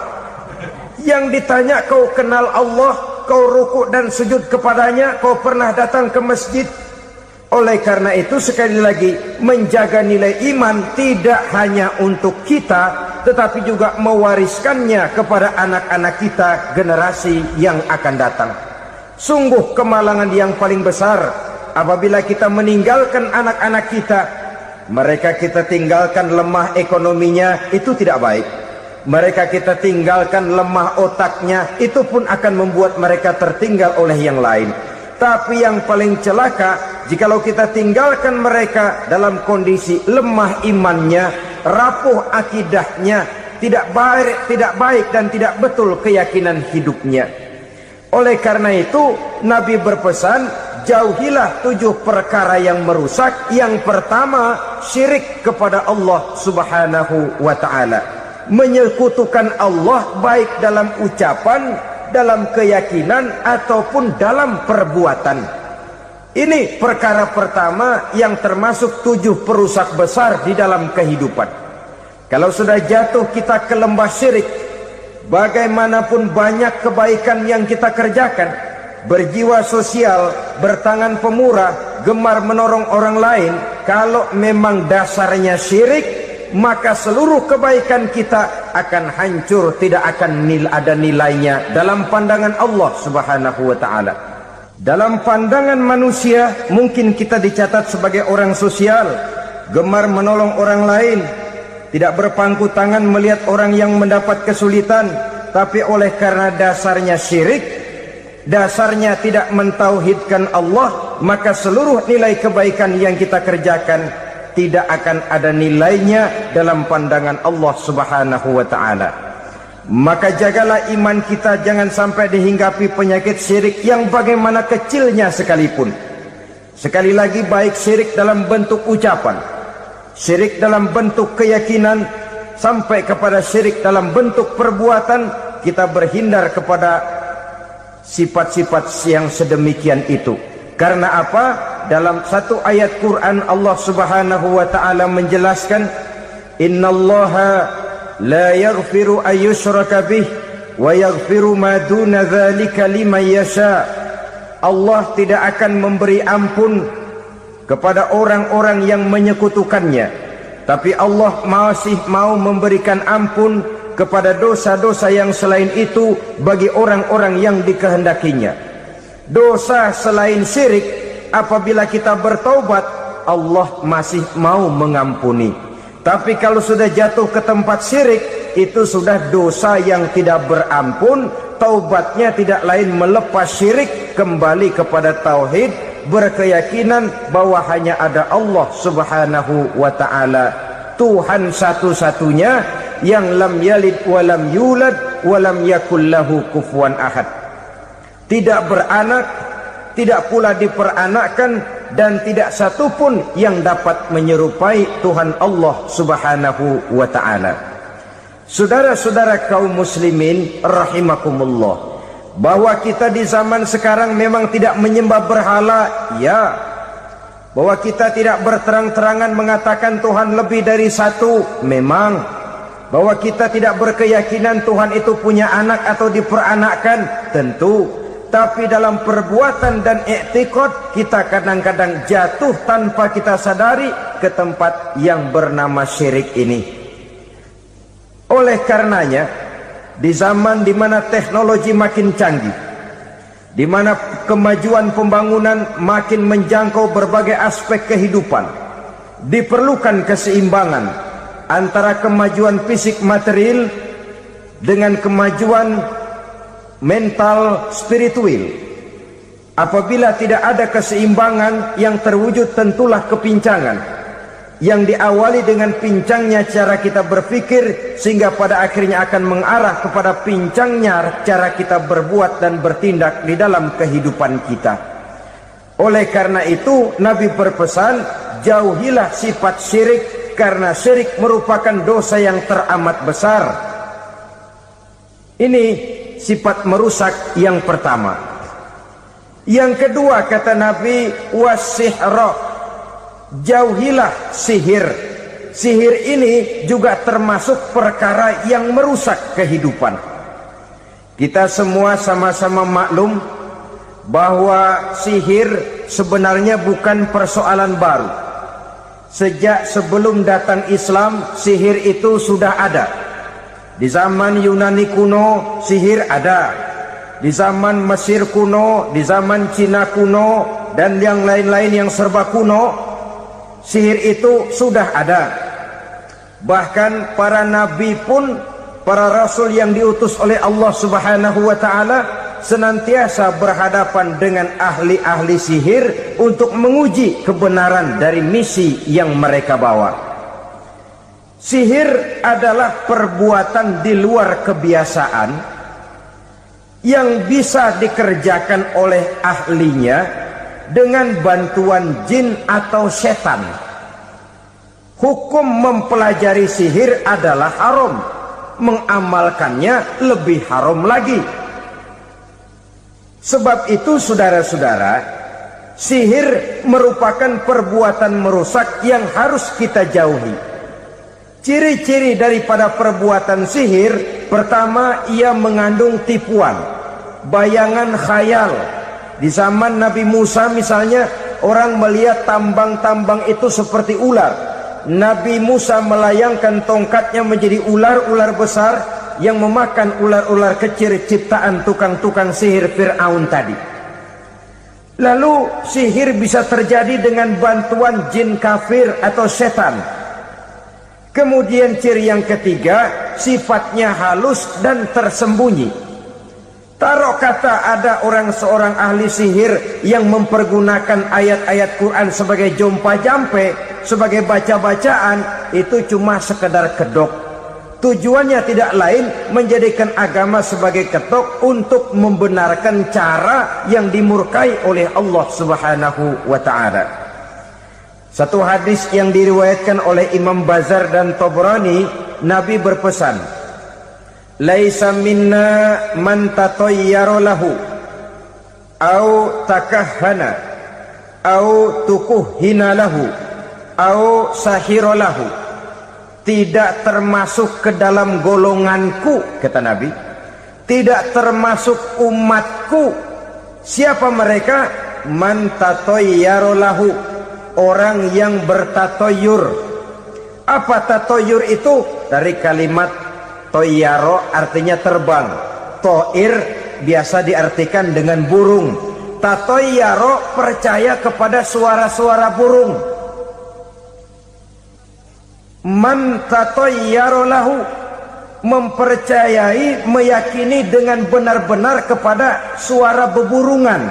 Yang ditanya kau kenal Allah, kau rukuk dan sujud kepadanya, kau pernah datang ke masjid. Oleh karena itu sekali lagi, menjaga nilai iman tidak hanya untuk kita, tetapi juga mewariskannya kepada anak-anak kita, generasi yang akan datang. Sungguh kemalangan yang paling besar apabila kita meninggalkan anak-anak kita. Mereka kita tinggalkan lemah ekonominya, itu tidak baik. Mereka kita tinggalkan lemah otaknya, itu pun akan membuat mereka tertinggal oleh yang lain. Tapi yang paling celaka, jikalau kita tinggalkan mereka dalam kondisi lemah imannya, rapuh akidahnya, tidak baik dan tidak betul keyakinan hidupnya. Oleh karena itu Nabi berpesan, jauhilah 7 perkara yang merusak. Yang pertama, syirik kepada Allah Subhanahu wa ta'ala. Menyekutukan Allah baik dalam ucapan, dalam keyakinan ataupun dalam perbuatan. Ini perkara pertama yang termasuk 7 perusak besar di dalam kehidupan. Kalau sudah jatuh kita ke lembah syirik, bagaimanapun banyak kebaikan yang kita kerjakan, berjiwa sosial, bertangan pemurah, gemar menolong orang lain, kalau memang dasarnya syirik, maka seluruh kebaikan kita akan hancur, tidak akan ada nilainya dalam pandangan Allah Subhanahu wa ta'ala. Dalam pandangan manusia, mungkin kita dicatat sebagai orang sosial, gemar menolong orang lain, tidak berpangku tangan melihat orang yang mendapat kesulitan. Tapi oleh karena dasarnya syirik, dasarnya tidak mentauhidkan Allah, maka seluruh nilai kebaikan yang kita kerjakan tidak akan ada nilainya dalam pandangan Allah Subhanahu wa ta'ala. Maka jagalah iman kita, jangan sampai dihinggapi penyakit syirik yang bagaimana kecilnya sekalipun. Sekali lagi, baik syirik dalam bentuk ucapan, syirik dalam bentuk keyakinan, sampai kepada syirik dalam bentuk perbuatan, kita berhindar kepada sifat-sifat yang sedemikian itu. Karena apa? Dalam satu ayat Quran Allah Subhanahu wa taala menjelaskan, innallaha la yaghfiru ayyushraka bih wa yaghfiru ma duna dzalika liman yasha. Allah tidak akan memberi ampun kepada orang-orang yang menyekutukannya, tapi Allah masih mau memberikan ampun kepada dosa-dosa yang selain itu bagi orang-orang yang dikehendakinya. Dosa selain syirik, apabila kita bertaubat, Allah masih mau mengampuni. Tapi kalau sudah jatuh ke tempat syirik, itu sudah dosa yang tidak berampun. Taubatnya tidak lain melepas syirik, kembali kepada tauhid, berkeyakinan bahwa hanya ada Allah Subhanahu wa ta'ala, Tuhan satu-satunya yang lam yalid walam yulad walam yakul lahu kufuwan ahad. Tidak beranak, tidak pula diperanakkan, dan tidak satupun yang dapat menyerupai Tuhan Allah Subhanahu wa ta'ala. Saudara-saudara kaum muslimin rahimakumullah, bahwa kita di zaman sekarang memang tidak menyembah berhala, ya. Bahwa kita tidak berterang-terangan mengatakan Tuhan lebih dari satu, memang. Bahwa kita tidak berkeyakinan Tuhan itu punya anak atau diperanakkan, tentu. Tapi dalam perbuatan dan i'tiqad, kita kadang-kadang jatuh tanpa kita sadari ke tempat yang bernama syirik ini. Oleh karenanya, di zaman di mana teknologi makin canggih, di mana kemajuan pembangunan makin menjangkau berbagai aspek kehidupan, diperlukan keseimbangan antara kemajuan fisik material dengan kemajuan mental spiritual. Apabila tidak ada keseimbangan, yang terwujud tentulah kepincangan, yang diawali dengan pincangnya cara kita berpikir, sehingga pada akhirnya akan mengarah kepada pincangnya cara kita berbuat dan bertindak di dalam kehidupan kita. Oleh karena itu Nabi berpesan, jauhilah sifat syirik, karena syirik merupakan dosa yang teramat besar. Ini sifat merusak yang pertama. Yang kedua, kata Nabi, wasihra, jauhilah sihir. Sihir ini juga termasuk perkara yang merusak kehidupan. Kita semua sama-sama maklum bahwa sihir sebenarnya bukan persoalan baru. Sejak sebelum datang Islam, sihir itu sudah ada. Di zaman Yunani kuno, sihir ada. Di zaman Mesir kuno, di zaman Cina kuno, dan yang lain-lain yang serba kuno, sihir itu sudah ada. Bahkan para nabi pun, para rasul yang diutus oleh Allah Subhanahu wa ta'ala, senantiasa berhadapan dengan ahli-ahli sihir untuk menguji kebenaran dari misi yang mereka bawa. Sihir adalah perbuatan di luar kebiasaan yang bisa dikerjakan oleh ahlinya dengan bantuan jin atau setan. Hukum mempelajari sihir adalah haram, mengamalkannya lebih haram lagi. Sebab itu saudara-saudara, sihir merupakan perbuatan merusak yang harus kita jauhi. Ciri-ciri daripada perbuatan sihir, pertama, ia mengandung tipuan, bayangan khayal. Di zaman Nabi Musa misalnya, orang melihat tambang-tambang itu seperti ular. Nabi Musa melayangkan tongkatnya menjadi ular-ular besar yang memakan ular-ular kecil ciptaan tukang-tukang sihir Fir'aun tadi. Lalu sihir bisa terjadi dengan bantuan jin kafir atau setan. Kemudian ciri yang ketiga, sifatnya halus dan tersembunyi. Taruh kata ada seorang ahli sihir yang mempergunakan ayat-ayat Quran sebagai jompa-jampe, sebagai baca-bacaan, itu cuma sekedar kedok. Tujuannya tidak lain menjadikan agama sebagai ketok untuk membenarkan cara yang dimurkai oleh Allah Subhanahu wa ta'ala. Satu hadis yang diriwayatkan oleh Imam Bazar dan Tabrani, Nabi berpesan, "Laisa minna man tatayyara lahu au takahhana au tukuhhina lahu au sahira lahu." Tidak termasuk ke dalam golonganku, kata Nabi, tidak termasuk umatku. Siapa mereka? Man tatayyara lahu, orang yang bertatoyur. Apa tatoyur itu? Dari kalimat toyaro, artinya terbang. Toir biasa diartikan dengan burung. Tatoyaro percaya kepada suara-suara burung. Man tatayyara lahu, mempercayai, meyakini dengan benar-benar kepada suara beburungan.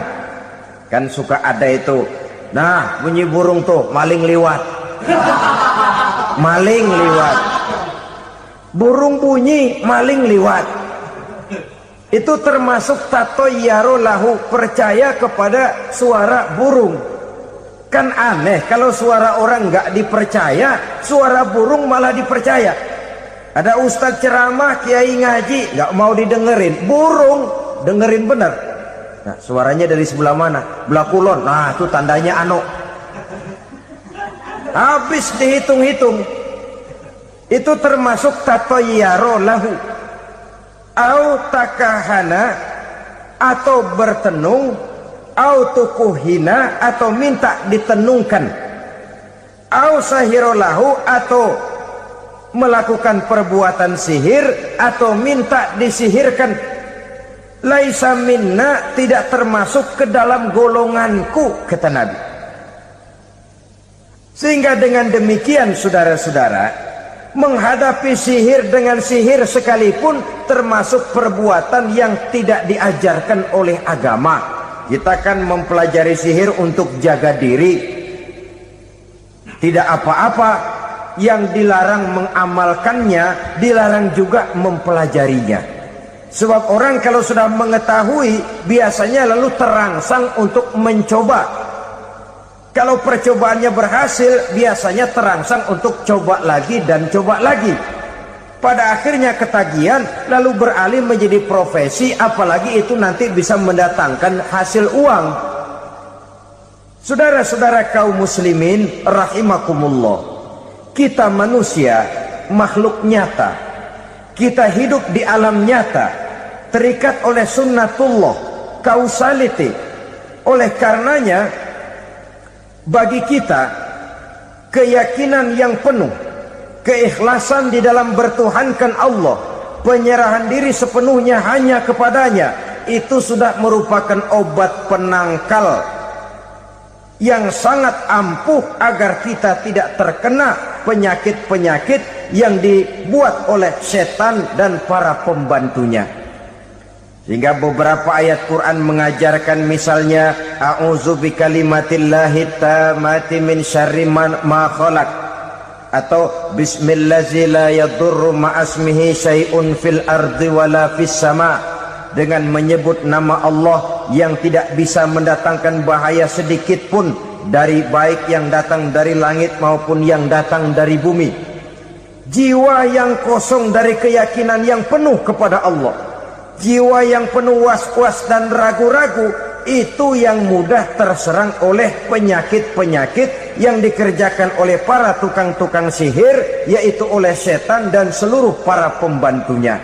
Kan suka ada itu, nah bunyi burung tuh, maling liwat. Maling liwat, burung bunyi, maling liwat. Itu termasuk tatayyara lahu, percaya kepada suara burung. Kan aneh kalau suara orang nggak dipercaya, suara burung malah dipercaya. Ada ustadz ceramah, kiai ngaji, nggak mau didengerin, burung dengerin bener. Nah, suaranya dari sebelah mana? Belah kulon. Nah, itu tandanya anu. Habis dihitung-hitung. Itu termasuk tatayyara lahu. Au takahana, atau bertenung, au tukuhina, atau minta ditenungkan, au sahirolahu, atau melakukan perbuatan sihir, atau minta disihirkan. Laisa minna, tidak termasuk ke dalam golonganku, kata Nabi. Sehingga dengan demikian, saudara-saudara, menghadapi sihir dengan sihir sekalipun termasuk perbuatan yang tidak diajarkan oleh agama. Kita kan mempelajari sihir untuk jaga diri, tidak apa-apa. Yang dilarang mengamalkannya, dilarang juga mempelajarinya. Sebab orang kalau sudah mengetahui, biasanya lalu terangsang untuk mencoba. Kalau percobaannya berhasil, biasanya terangsang untuk coba lagi dan coba lagi. Pada akhirnya ketagihan, lalu beralih menjadi profesi, apalagi itu nanti bisa mendatangkan hasil uang. Saudara-saudara kaum muslimin rahimakumullah, kita manusia makhluk nyata, kita hidup di alam nyata, terikat oleh sunnatullah, causality. Oleh karenanya bagi kita keyakinan yang penuh, keikhlasan di dalam bertuhankan Allah, penyerahan diri sepenuhnya hanya kepadanya, itu sudah merupakan obat penangkal yang sangat ampuh agar kita tidak terkena penyakit-penyakit yang dibuat oleh setan dan para pembantunya. Sehingga beberapa ayat Quran mengajarkan, misalnya a'udzu bikalimatillahi tammati min syarri ma khalaq, atau bismillazi la yadurru ma'asmihi syai'un fil ardi wala fis sama, dengan menyebut nama Allah yang tidak bisa mendatangkan bahaya sedikit pun, dari baik yang datang dari langit maupun yang datang dari bumi. Jiwa yang kosong dari keyakinan yang penuh kepada Allah, jiwa yang penuh was-was dan ragu-ragu, itu yang mudah terserang oleh penyakit-penyakit yang dikerjakan oleh para tukang-tukang sihir, yaitu oleh setan dan seluruh para pembantunya.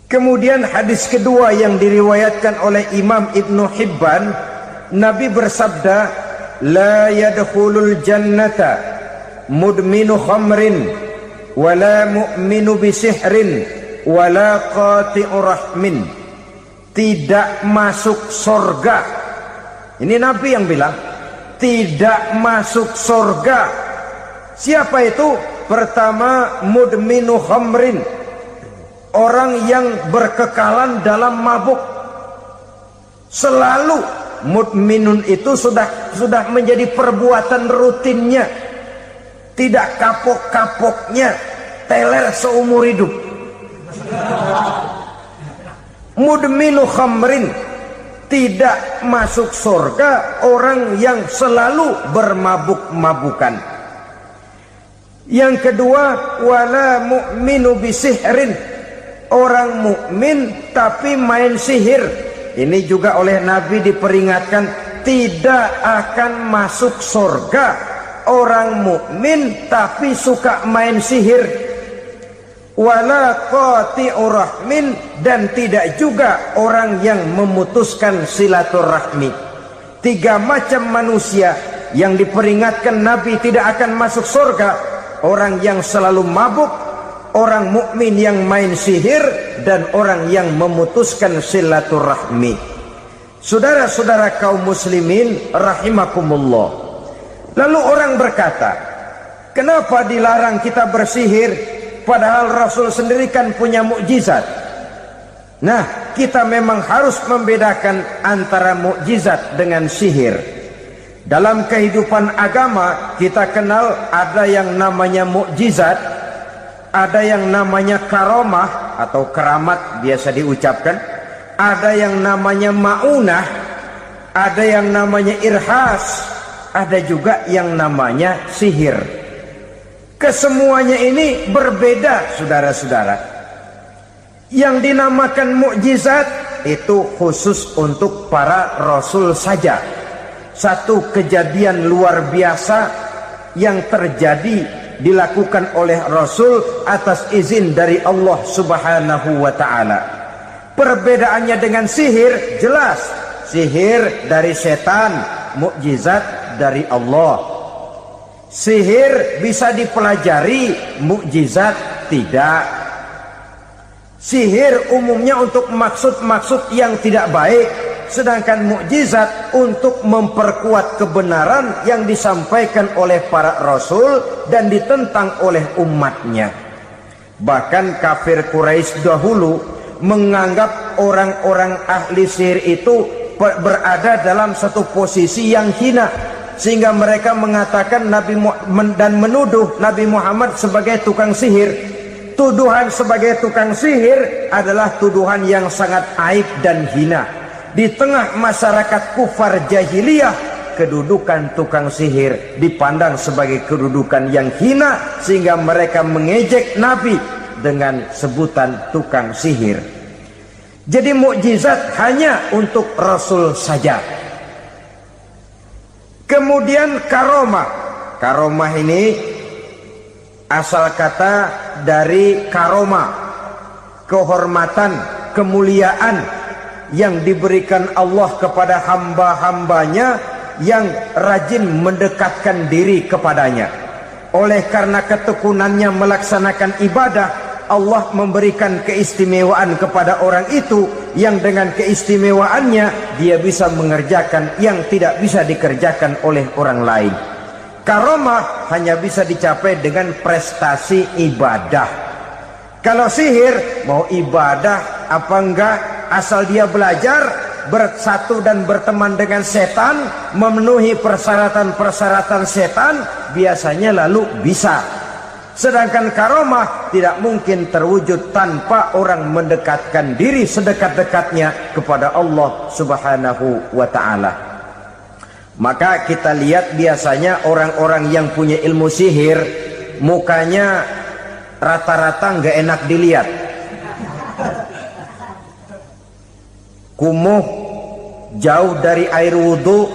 Kemudian hadis kedua yang diriwayatkan oleh Imam Ibnu Hibban, Nabi bersabda, la yadkhulul jannata mudminu khamrin wala mu'minu bisihrin wala qati'ur rahmin. Tidak masuk surga. Ini Nabi yang bilang, tidak masuk surga. Siapa itu? Pertama, mudminu khamrin, orang yang berkekalan dalam mabuk. Selalu mudminun itu sudah menjadi perbuatan rutinnya, tidak kapok-kapoknya, teler seumur hidup. Mudminu khamrin, tidak masuk surga orang yang selalu bermabuk-mabukan. Yang kedua, wala mu'minu bisihrin, orang mukmin tapi main sihir. Ini juga oleh Nabi diperingatkan, tidak akan masuk surga orang mukmin tapi suka main sihir. Wala qati'ur rahmin, dan tidak juga orang yang memutuskan silaturahmi. 3 macam manusia yang diperingatkan Nabi tidak akan masuk surga: orang yang selalu mabuk, orang mukmin yang main sihir, dan orang yang memutuskan silaturahmi. Saudara-saudara kaum muslimin rahimakumullah. Lalu orang berkata, kenapa dilarang kita bersihir? Padahal Rasul sendiri kan punya mukjizat. Nah, kita memang harus membedakan antara mukjizat dengan sihir. Dalam kehidupan agama kita kenal ada yang namanya mukjizat, ada yang namanya karomah atau keramat biasa diucapkan, ada yang namanya maunah, ada yang namanya irhas, ada juga yang namanya sihir. Kesemuanya ini berbeda, saudara-saudara. Yang dinamakan mukjizat itu khusus untuk para rasul saja. Satu kejadian luar biasa yang terjadi dilakukan oleh rasul atas izin dari Allah Subhanahu wa taala. Perbedaannya dengan sihir jelas. Sihir dari setan, mukjizat dari Allah. Sihir bisa dipelajari, mukjizat tidak. Sihir umumnya untuk maksud-maksud yang tidak baik, sedangkan mukjizat untuk memperkuat kebenaran yang disampaikan oleh para rasul dan ditentang oleh umatnya. Bahkan kafir Quraisy dahulu menganggap orang-orang ahli sihir itu berada dalam satu posisi yang hina, sehingga mereka mengatakan dan menuduh Nabi Muhammad sebagai tukang sihir. Tuduhan sebagai tukang sihir adalah tuduhan yang sangat aib dan hina. Di tengah masyarakat kufar jahiliyah, kedudukan tukang sihir dipandang sebagai kedudukan yang hina, sehingga mereka mengejek Nabi dengan sebutan tukang sihir. Jadi mukjizat hanya untuk Rasul saja. Kemudian karomah. Karomah ini asal kata dari karomah, kehormatan, kemuliaan yang diberikan Allah kepada hamba-hambanya yang rajin mendekatkan diri kepadanya. Oleh karena ketekunannya melaksanakan ibadah, Allah memberikan keistimewaan kepada orang itu, yang dengan keistimewaannya dia bisa mengerjakan yang tidak bisa dikerjakan oleh orang lain. Karomah hanya bisa dicapai dengan prestasi ibadah. Kalau sihir, mau ibadah apa enggak, asal dia belajar, bersatu dan berteman dengan setan, memenuhi persyaratan-persyaratan setan, biasanya lalu bisa. Sedangkan karomah tidak mungkin terwujud tanpa orang mendekatkan diri sedekat-dekatnya kepada Allah Subhanahu wa ta'ala. Maka kita lihat biasanya orang-orang yang punya ilmu sihir, mukanya rata-rata nggak enak dilihat. Kumuh, jauh dari air wudhu,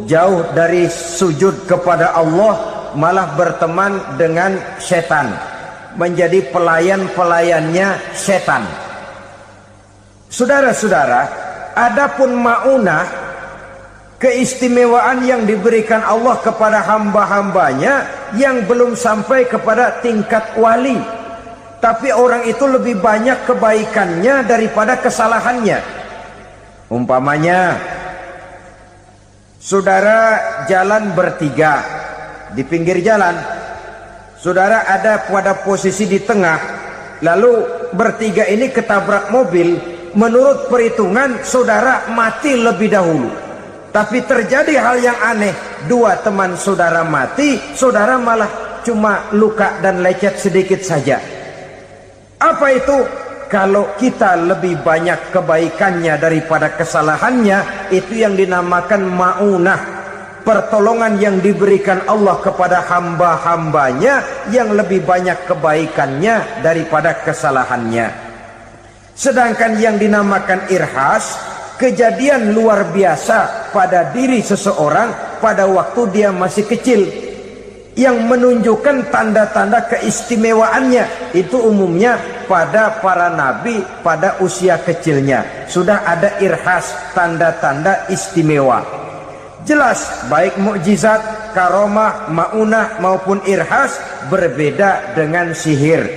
jauh dari sujud kepada Allah, malah berteman dengan setan, menjadi pelayan-pelayannya setan. Saudara-saudara, adapun maunah, keistimewaan yang diberikan Allah kepada hamba-hambanya yang belum sampai kepada tingkat wali, tapi orang itu lebih banyak kebaikannya daripada kesalahannya. Umpamanya, saudara jalan bertiga di pinggir jalan, saudara ada pada posisi di tengah, lalu bertiga ini ketabrak mobil. Menurut perhitungan saudara mati lebih dahulu, tapi terjadi hal yang aneh, dua teman saudara mati, saudara malah cuma luka dan lecet sedikit saja. Apa itu? kalau kita lebih banyak kebaikannya daripada kesalahannya, itu yang dinamakan ma'unah, pertolongan yang diberikan Allah kepada hamba-hambanya yang lebih banyak kebaikannya daripada kesalahannya. Sedangkan yang dinamakan irhas, kejadian luar biasa pada diri seseorang pada waktu dia masih kecil, yang menunjukkan tanda-tanda keistimewaannya. Itu umumnya pada para nabi pada usia kecilnya sudah ada irhas, tanda-tanda istimewa. Jelas baik mukjizat, karomah, maunah maupun irhas berbeda dengan sihir.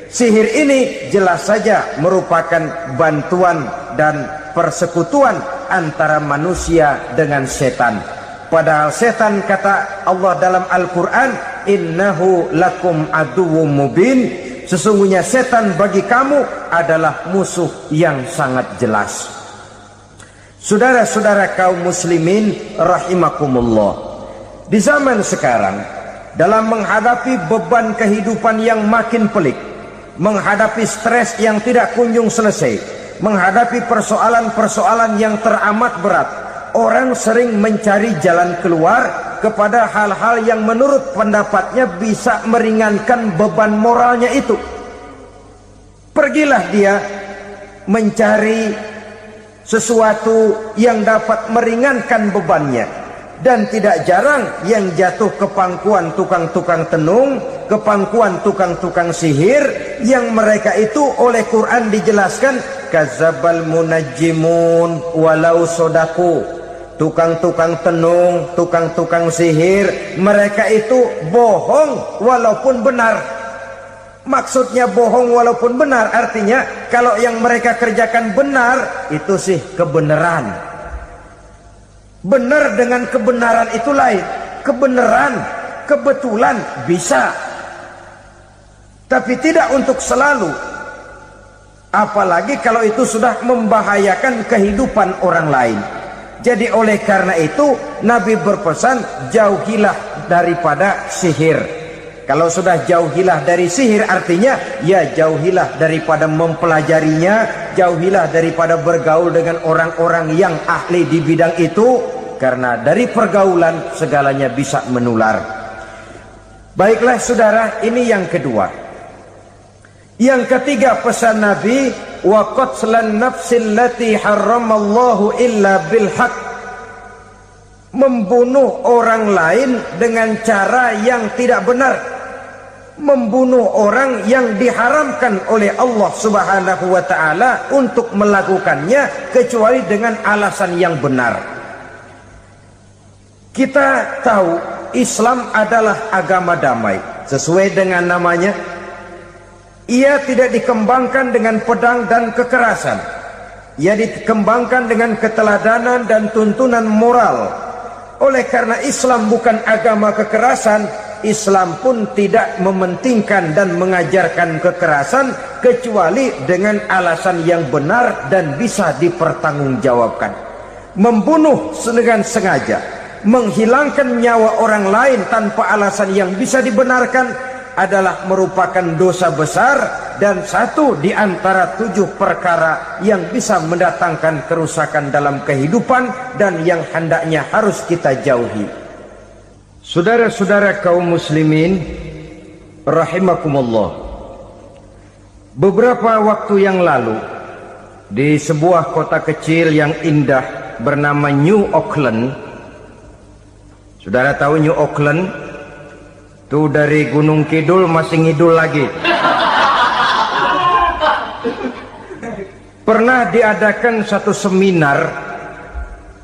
Sihir ini jelas saja merupakan bantuan dan persekutuan antara manusia dengan setan. Padahal setan, kata Allah dalam Al-Quran, innahu lakum aduwwum mubin, sesungguhnya setan bagi kamu adalah musuh yang sangat jelas. Saudara-saudara kaum muslimin rahimakumullah, di zaman sekarang dalam menghadapi beban kehidupan yang makin pelik, menghadapi stres yang tidak kunjung selesai, menghadapi persoalan-persoalan yang teramat berat, orang sering mencari jalan keluar kepada hal-hal yang menurut pendapatnya bisa meringankan beban moralnya itu. Pergilah dia mencari sesuatu yang dapat meringankan bebannya. Dan tidak jarang yang jatuh ke pangkuan tukang-tukang tenung, ke pangkuan tukang-tukang sihir, yang mereka itu oleh Quran dijelaskan kadzabal munajjimun walau sodaku. Tukang-tukang tenung, tukang-tukang sihir, mereka itu bohong walaupun benar. Maksudnya bohong walaupun benar, artinya kalau yang mereka kerjakan benar, itu sih kebenaran. Benar dengan kebenaran itu lain. Kebenaran, kebetulan bisa, tapi tidak untuk selalu. Apalagi kalau itu sudah membahayakan kehidupan orang lain. Jadi oleh karena itu Nabi berpesan, jauhilah daripada sihir. Kalau sudah jauhilah dari sihir, artinya ya jauhilah daripada mempelajarinya, jauhilah daripada bergaul dengan orang-orang yang ahli di bidang itu, karena dari pergaulan segalanya bisa menular. Baiklah saudara, ini yang kedua. Yang ketiga pesan Nabi, wa qatlan nafsil lati harramallahu illa bil haq, membunuh orang lain dengan cara yang tidak benar, membunuh orang yang diharamkan oleh Allah Subhanahu wa taala untuk melakukannya kecuali dengan alasan yang benar. Kita tahu Islam adalah agama damai, sesuai dengan namanya. Ia tidak dikembangkan dengan pedang dan kekerasan. Ia dikembangkan dengan keteladanan dan tuntunan moral. Oleh karena Islam bukan agama kekerasan, Islam pun tidak mementingkan dan mengajarkan kekerasan kecuali dengan alasan yang benar dan bisa dipertanggungjawabkan. Membunuh dengan sengaja, menghilangkan nyawa orang lain tanpa alasan yang bisa dibenarkan adalah merupakan dosa besar dan satu di antara 7 perkara yang bisa mendatangkan kerusakan dalam kehidupan dan yang hendaknya harus kita jauhi. Saudara-saudara kaum muslimin rahimakumullah, beberapa waktu yang lalu di sebuah kota kecil yang indah bernama New Auckland. Saudara tahu New Auckland? Tuh dari Gunung Kidul masih ngidul lagi. Pernah diadakan satu seminar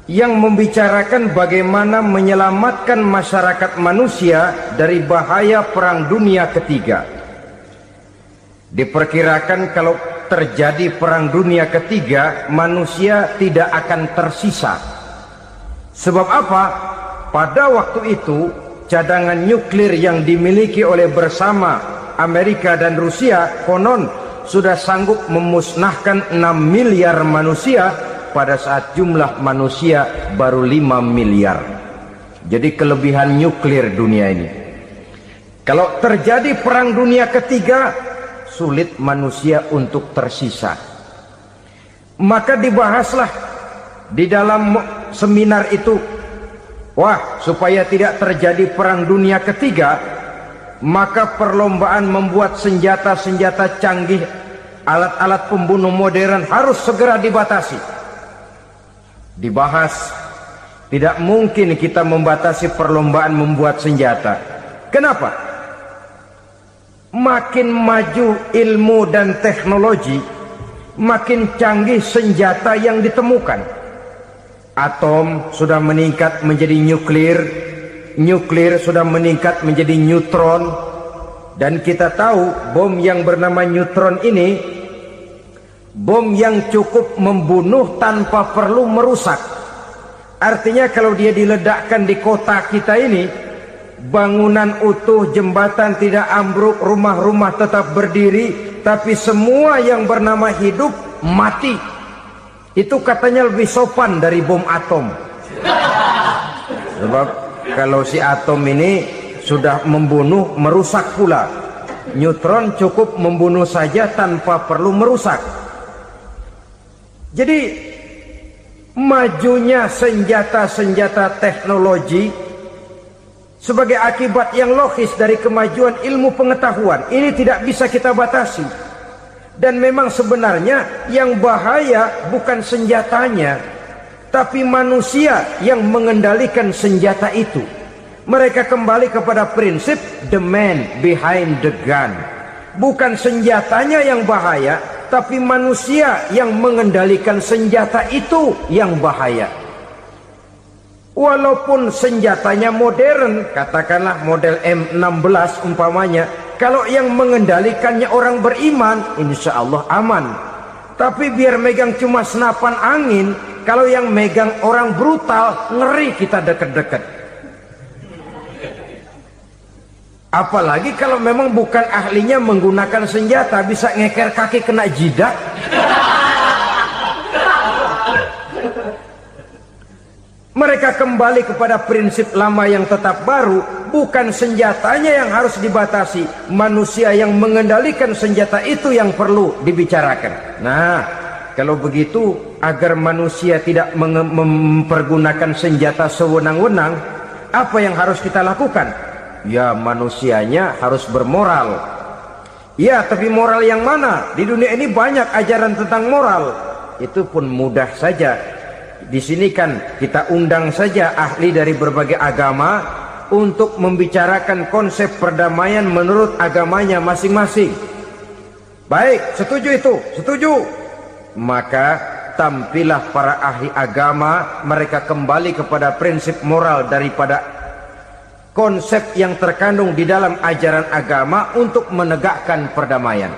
yang membicarakan bagaimana menyelamatkan masyarakat manusia dari bahaya Perang Dunia Ketiga. Diperkirakan kalau terjadi Perang Dunia Ketiga, manusia tidak akan tersisa. Sebab apa? Pada waktu itu cadangan nuklir yang dimiliki oleh bersama Amerika dan Rusia konon sudah sanggup memusnahkan 6 miliar manusia pada saat jumlah manusia baru 5 miliar. Jadi kelebihan nuklir dunia ini. Kalau terjadi Perang Dunia Ketiga, sulit manusia untuk tersisa. Maka dibahaslah di dalam seminar itu, wah, supaya tidak terjadi perang dunia ketiga, maka perlombaan membuat senjata-senjata canggih, alat-alat pembunuh modern harus segera dibatasi. Dibahas, tidak mungkin kita membatasi perlombaan membuat senjata. Kenapa? Makin maju ilmu dan teknologi, makin canggih senjata yang ditemukan. Atom sudah meningkat menjadi nuklir, nuklir sudah meningkat menjadi neutron, dan kita tahu bom yang bernama neutron ini bom yang cukup membunuh tanpa perlu merusak. Artinya kalau dia diledakkan di kota kita ini, bangunan utuh, jembatan tidak ambruk, rumah-rumah tetap berdiri, tapi semua yang bernama hidup mati. Itu katanya lebih sopan dari bom atom. Sebab kalau si atom ini sudah membunuh, merusak pula. Neutron cukup membunuh saja tanpa perlu merusak. Jadi majunya senjata-senjata teknologi sebagai akibat yang logis dari kemajuan ilmu pengetahuan ini tidak bisa kita batasi. Dan memang sebenarnya yang bahaya bukan senjatanya, tapi manusia yang mengendalikan senjata itu. Mereka kembali kepada prinsip the man behind the gun. Bukan senjatanya yang bahaya, tapi manusia yang mengendalikan senjata itu yang bahaya. Walaupun senjatanya modern, katakanlah model M16 umpamanya, kalau yang mengendalikannya orang beriman, insya Allah aman. Tapi biar megang cuma senapan angin, kalau yang megang orang brutal, ngeri kita deket-deket. Apalagi kalau memang bukan ahlinya menggunakan senjata, bisa ngeker kaki kena jidat. Mereka kembali kepada prinsip lama yang tetap baru. Bukan senjatanya yang harus dibatasi, manusia yang mengendalikan senjata itu yang perlu dibicarakan. Nah, kalau begitu, agar manusia tidak mempergunakan senjata sewenang-wenang, apa yang harus kita lakukan? Ya, manusianya harus bermoral. Ya, tapi moral yang mana? Di dunia ini banyak ajaran tentang moral. Itu pun mudah saja. Di sini kan kita undang saja ahli dari berbagai agama untuk membicarakan konsep perdamaian menurut agamanya masing-masing. Baik, setuju itu? Setuju. Maka tampillah para ahli agama, mereka kembali kepada prinsip moral daripada konsep yang terkandung di dalam ajaran agama untuk menegakkan perdamaian.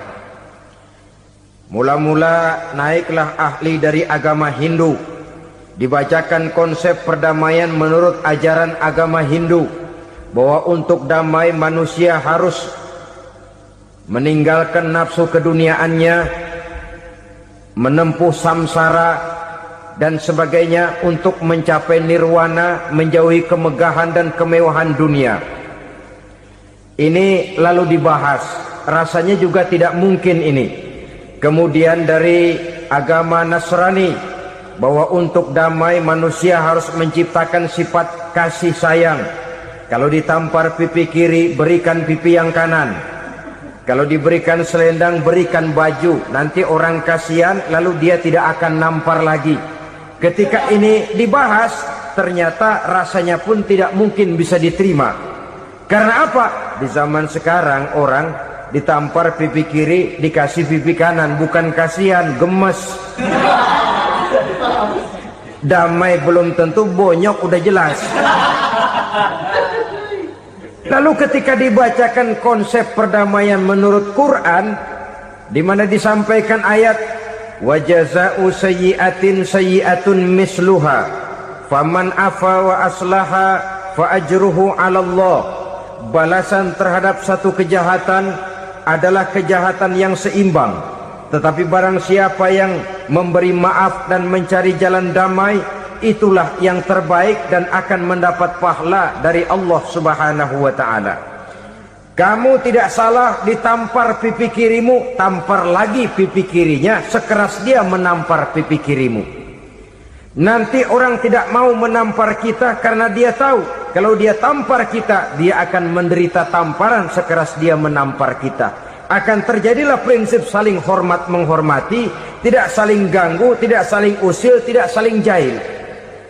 Mula-mula naiklah ahli dari agama Hindu, dibacakan konsep perdamaian menurut ajaran agama Hindu, bahwa untuk damai manusia harus meninggalkan nafsu keduniaannya, menempuh samsara dan sebagainya untuk mencapai nirwana, menjauhi kemegahan dan kemewahan dunia. Ini lalu dibahas, rasanya juga tidak mungkin ini. Kemudian dari agama Nasrani, bahwa untuk damai manusia harus menciptakan sifat kasih sayang. Kalau ditampar pipi kiri, berikan pipi yang kanan. Kalau diberikan selendang, berikan baju. Nanti orang kasihan, lalu dia tidak akan nampar lagi. Ketika ini dibahas, ternyata rasanya pun tidak mungkin bisa diterima. Karena apa? Di zaman sekarang orang ditampar pipi kiri, dikasih pipi kanan. Bukan kasihan, gemes. Damai belum tentu, bonyok udah jelas. Lalu ketika dibacakan konsep perdamaian menurut Quran, di mana disampaikan ayat wa jazaa'u sayyi'atin sayyi'atun misluha faman afa wa aslaha fa ajruhu 'ala Allah. Balasan terhadap satu kejahatan adalah kejahatan yang seimbang, tetapi barang siapa yang memberi maaf dan mencari jalan damai, itulah yang terbaik dan akan mendapat pahala dari Allah Subhanahu wa ta'ala. Kamu tidak salah ditampar pipi kirimu, tampar lagi pipi kirinya sekeras dia menampar pipi kirimu. Nanti orang tidak mau menampar kita karena dia tahu kalau dia tampar kita, dia akan menderita tamparan sekeras dia menampar kita. Akan terjadilah prinsip saling hormat menghormati, tidak saling ganggu, tidak saling usil, tidak saling jahil.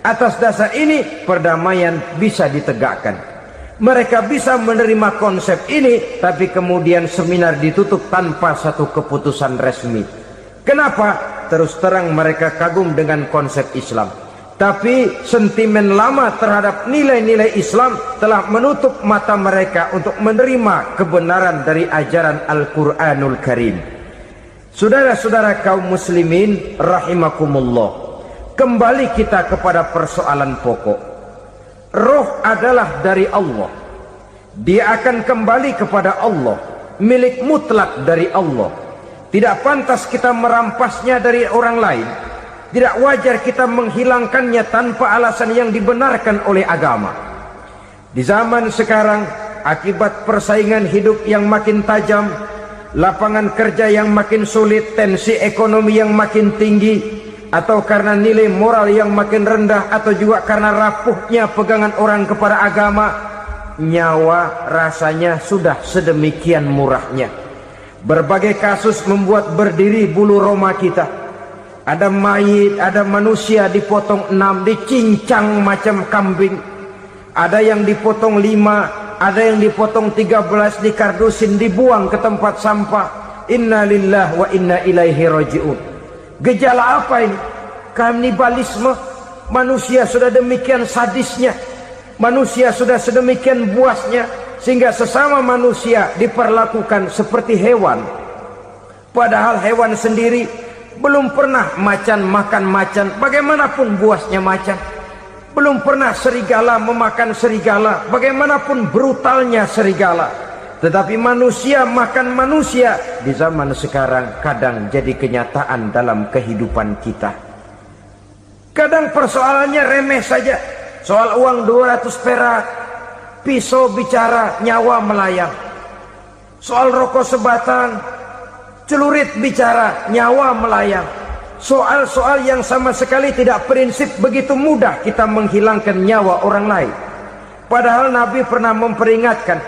Atas dasar ini perdamaian bisa ditegakkan. Mereka bisa menerima konsep ini, tapi kemudian seminar ditutup tanpa satu keputusan resmi. Kenapa? Terus terang mereka kagum dengan konsep Islam, tapi sentimen lama terhadap nilai-nilai Islam telah menutup mata mereka untuk menerima kebenaran dari ajaran Al-Quranul Karim. Saudara-saudara kaum muslimin rahimakumullah, kembali kita kepada persoalan pokok. Roh adalah dari Allah. Dia akan kembali kepada Allah, milik mutlak dari Allah. Tidak pantas kita merampasnya dari orang lain. Tidak wajar kita menghilangkannya tanpa alasan yang dibenarkan oleh agama. Di zaman sekarang, akibat persaingan hidup yang makin tajam, lapangan kerja yang makin sulit, tensi ekonomi yang makin tinggi, atau karena nilai moral yang makin rendah, atau juga karena rapuhnya pegangan orang kepada agama, nyawa rasanya sudah sedemikian murahnya. Berbagai kasus membuat berdiri bulu roma kita. Ada mayit, ada manusia dipotong 6, dicincang macam kambing. Ada yang dipotong 5, ada yang dipotong 13, dikardusin, dibuang ke tempat sampah. Inna lillahi wa inna ilaihi raji'un. Gejala apa ini? Kanibalisme. Manusia sudah demikian sadisnya, manusia sudah sedemikian buasnya, sehingga sesama manusia diperlakukan seperti hewan. Padahal hewan sendiri belum pernah macan makan macan, bagaimanapun buasnya macan. Belum pernah serigala memakan serigala, bagaimanapun brutalnya serigala. Tetapi manusia makan manusia di zaman sekarang kadang jadi kenyataan dalam kehidupan kita. Kadang persoalannya remeh saja. Soal uang 200 perak, pisau bicara, nyawa melayang. Soal rokok sebatang, celurit bicara, nyawa melayang. Soal-soal yang sama sekali tidak prinsip, begitu mudah kita menghilangkan nyawa orang lain. Padahal Nabi pernah memperingatkan,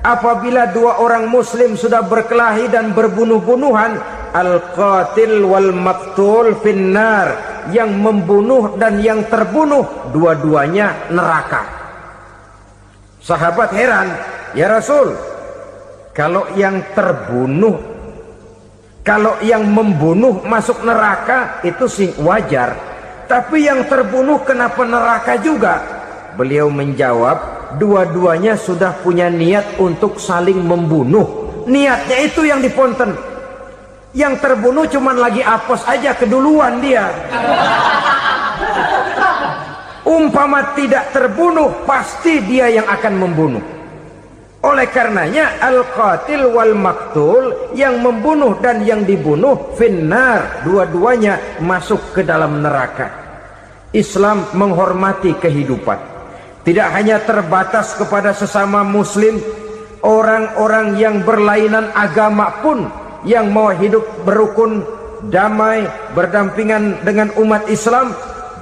apabila dua orang muslim sudah berkelahi dan berbunuh-bunuhan, al-qatil wal maqtul finnar, yang membunuh dan yang terbunuh dua-duanya neraka. Sahabat heran, ya Rasul, kalau yang terbunuh, kalau yang membunuh masuk neraka itu sih wajar, tapi yang terbunuh kenapa neraka juga? Beliau menjawab, dua-duanya sudah punya niat untuk saling membunuh. Niatnya itu yang diponten. Yang terbunuh cuman lagi apes aja, keduluan dia. Umpama tidak terbunuh, pasti dia yang akan membunuh. Oleh karenanya al-qatil wal maktul, yang membunuh dan yang dibunuh finnar, dua-duanya masuk ke dalam neraka. Islam menghormati kehidupan, tidak hanya terbatas kepada sesama muslim, orang-orang yang berlainan agama pun yang mau hidup berukun, damai, berdampingan dengan umat Islam,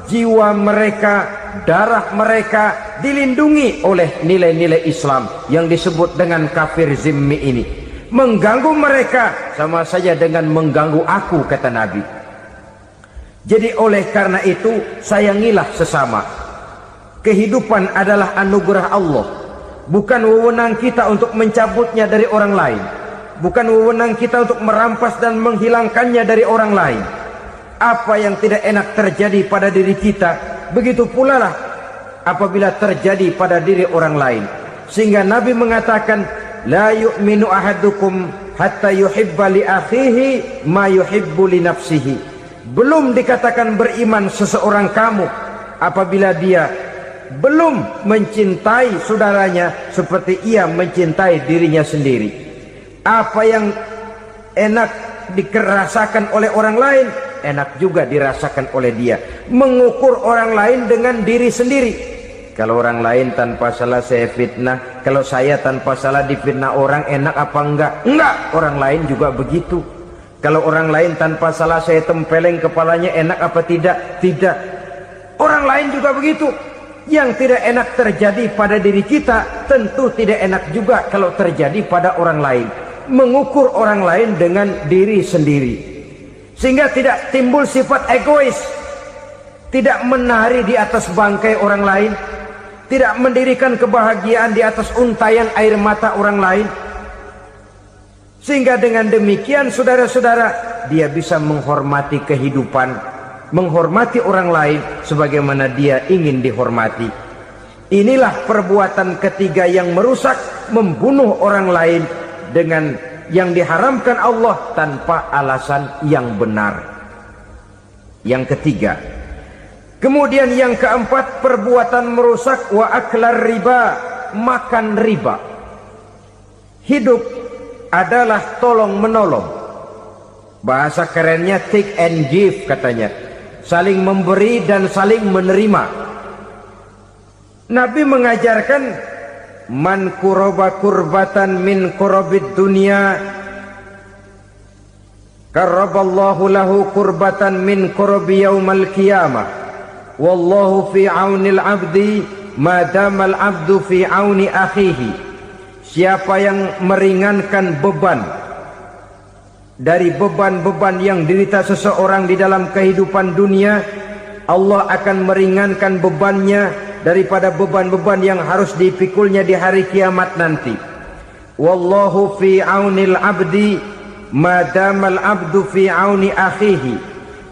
jiwa mereka, darah mereka dilindungi oleh nilai-nilai Islam yang disebut dengan kafir zimmi ini. Mengganggu mereka sama saja dengan mengganggu aku, kata Nabi. Jadi oleh karena itu, sayangilah sesama. Kehidupan adalah anugerah Allah, bukan wewenang kita untuk mencabutnya dari orang lain, bukan wewenang kita untuk merampas dan menghilangkannya dari orang lain. Apa yang tidak enak terjadi pada diri kita, begitu pula lah apabila terjadi pada diri orang lain. Sehingga Nabi mengatakan, la yu'minu ahadukum hatta yuhibba li akhihi ma yuhibbu li nafsihi. Belum dikatakan beriman seseorang kamu apabila dia belum mencintai saudaranya seperti ia mencintai dirinya sendiri. Apa yang enak dirasakan oleh orang lain, enak juga dirasakan oleh dia. Mengukur orang lain dengan diri sendiri. Kalau orang lain tanpa salah saya fitnah, kalau saya tanpa salah difitnah orang, enak apa enggak? Enggak, orang lain juga begitu. Kalau orang lain tanpa salah saya tempeleng kepalanya, enak apa tidak? Tidak. Orang lain juga begitu. Yang tidak enak terjadi pada diri kita, tentu tidak enak juga kalau terjadi pada orang lain. Mengukur orang lain dengan diri sendiri, sehingga tidak timbul sifat egois, tidak menari di atas bangkai orang lain, tidak mendirikan kebahagiaan di atas untayan air mata orang lain. Sehingga dengan demikian saudara-saudara, dia bisa menghormati kehidupan, menghormati orang lain sebagaimana dia ingin dihormati. Inilah perbuatan ketiga yang merusak, membunuh orang lain dengan yang diharamkan Allah tanpa alasan yang benar. Yang ketiga. Kemudian yang keempat, perbuatan merusak wa aklar riba, makan riba. Hidup adalah tolong menolong. Bahasa kerennya take and give katanya. Saling memberi dan saling menerima. Nabi mengajarkan man kuraba kurbatan min kurabid dunya karaballahu lahu kurbatan min kurabi yaumal qiyamah wallahu fi aunil abdi madamal abdu fi auni akhihi. Siapa yang meringankan beban dari beban-beban yang derita seseorang di dalam kehidupan dunia, Allah akan meringankan bebannya daripada beban-beban yang harus dipikulnya di hari kiamat nanti. Wallahu fi aunil abdi madamal abdu fi auni akhihi.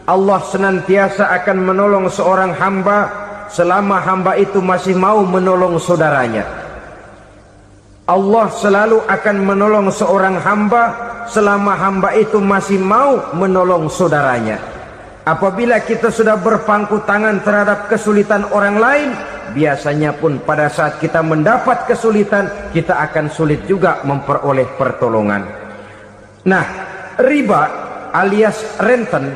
Allah senantiasa akan menolong seorang hamba selama hamba itu masih mau menolong saudaranya. Allah selalu akan menolong seorang hamba selama hamba itu masih mau menolong saudaranya. Apabila kita sudah berpangku tangan terhadap kesulitan orang lain, biasanya pun pada saat kita mendapat kesulitan, kita akan sulit juga memperoleh pertolongan. Nah, riba alias renten,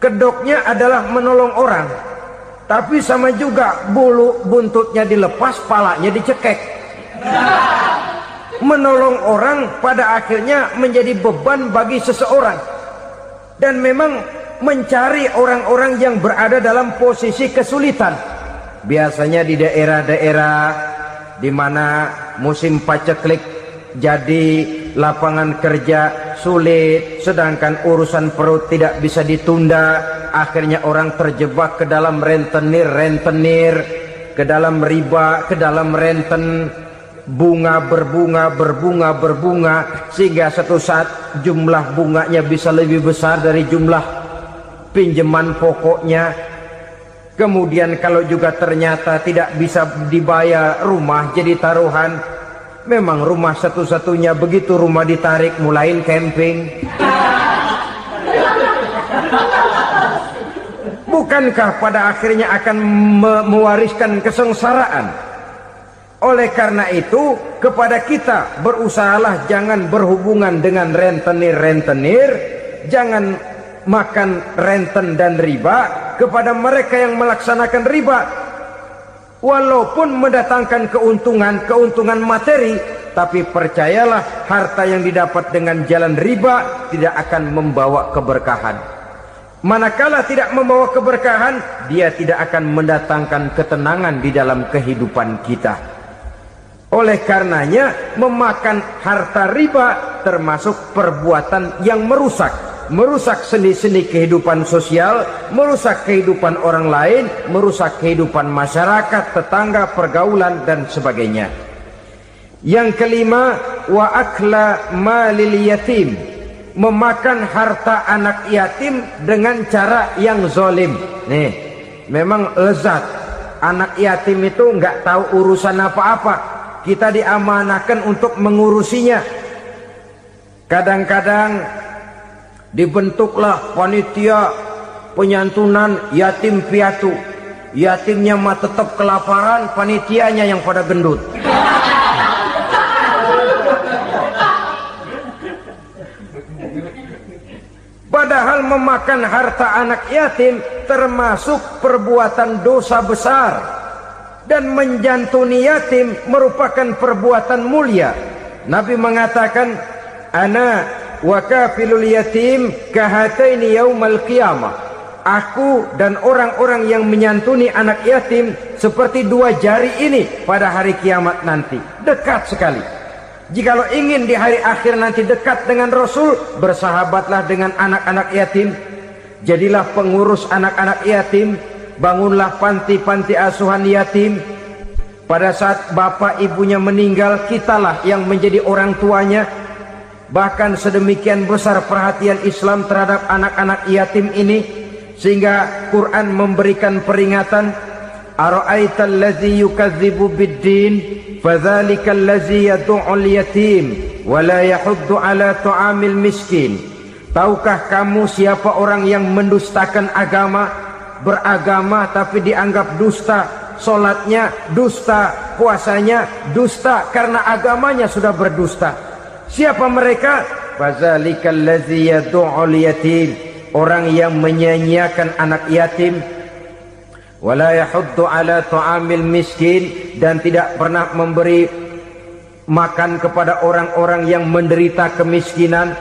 kedoknya adalah menolong orang, tapi sama juga bulu buntutnya dilepas, palanya dicekek. Menolong orang pada akhirnya menjadi beban bagi seseorang. Dan memang mencari orang-orang yang berada dalam posisi kesulitan, biasanya di daerah-daerah di mana musim paceklik, jadi lapangan kerja sulit, sedangkan urusan perut tidak bisa ditunda. Akhirnya orang terjebak ke dalam rentenir, ke dalam riba, ke dalam renten. Bunga berbunga, sehingga satu saat jumlah bunganya bisa lebih besar dari jumlah pinjaman pokoknya. Kemudian kalau juga ternyata tidak bisa dibayar, rumah jadi taruhan. Memang rumah satu-satunya, begitu rumah ditarik mulain camping. Bukankah pada akhirnya akan mewariskan kesengsaraan? Oleh karena itu, kepada kita berusahalah jangan berhubungan dengan rentenir, jangan makan renten dan riba. Kepada mereka yang melaksanakan riba, walaupun mendatangkan keuntungan materi, tapi percayalah harta yang didapat dengan jalan riba tidak akan membawa keberkahan. Manakala tidak membawa keberkahan, dia tidak akan mendatangkan ketenangan di dalam kehidupan kita. Oleh karenanya, memakan harta riba termasuk perbuatan yang merusak sendi-sendi kehidupan sosial, merusak kehidupan orang lain, merusak kehidupan masyarakat, tetangga, pergaulan dan sebagainya. Yang kelima, wa akla malil yatim, memakan harta anak yatim dengan cara yang zalim. Nih, memang lezat. Anak yatim itu nggak tahu urusan apa-apa. Kita diamanahkan untuk mengurusinya. Kadang-kadang dibentuklah panitia penyantunan yatim piatu. Yatimnya mah tetap kelaparan, panitianya yang pada gendut. Padahal memakan harta anak yatim termasuk perbuatan dosa besar. Dan menjantuni yatim merupakan perbuatan mulia. Nabi mengatakan, ana wa kafilul yatim kahataini yaumal qiyamah. Aku dan orang-orang yang menyantuni anak yatim seperti dua jari ini pada hari kiamat nanti. Dekat sekali. Jikalau ingin di hari akhir nanti dekat dengan Rasul, bersahabatlah dengan anak-anak yatim. Jadilah pengurus anak-anak yatim. Bangunlah panti-panti asuhan yatim. Pada saat bapak ibunya meninggal, kitalah yang menjadi orang tuanya. Bahkan sedemikian besar perhatian Islam terhadap anak-anak yatim ini, sehingga Quran memberikan peringatan, ara'aital ladzi yukadzibu bid-din fadzalikal ladzi yad'ul yatim wa la yahuddu ala ta'amil miskin. Tahukah kamu siapa orang yang mendustakan agama, beragama tapi dianggap dusta, salatnya dusta, puasanya dusta karena agamanya sudah berdusta. Siapa mereka? Fadzalikal ladzi yad'ul yatim, orang yang menyia-nyiakan anak yatim, wala yahuddu ala ta'amil miskin, dan tidak pernah memberi makan kepada orang-orang yang menderita kemiskinan.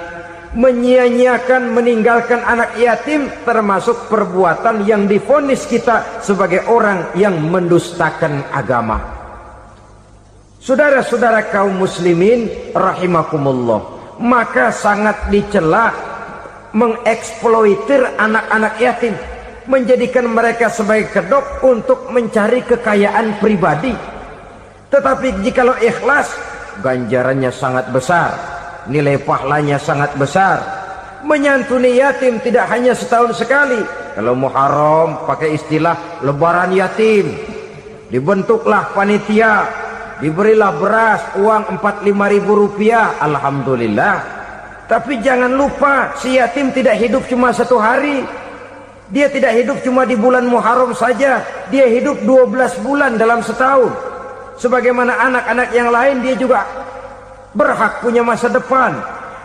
Menyia-nyiakan, meninggalkan anak yatim termasuk perbuatan yang divonis kita sebagai orang yang mendustakan agama. Saudara-saudara kaum muslimin rahimakumullah, maka sangat dicela mengeksploitir anak-anak yatim, menjadikan mereka sebagai kedok untuk mencari kekayaan pribadi. Tetapi jikalau ikhlas, ganjarannya sangat besar, nilai pahalanya sangat besar. Menyantuni yatim tidak hanya setahun sekali. Kalau Muharram pakai istilah lebaran yatim, dibentuklah panitia, diberilah beras, uang 45.000 rupiah, alhamdulillah. Tapi jangan lupa, si yatim tidak hidup cuma satu hari. Dia tidak hidup cuma di bulan Muharram saja. Dia hidup 12 bulan dalam setahun. Sebagaimana anak-anak yang lain, dia juga berhak punya masa depan.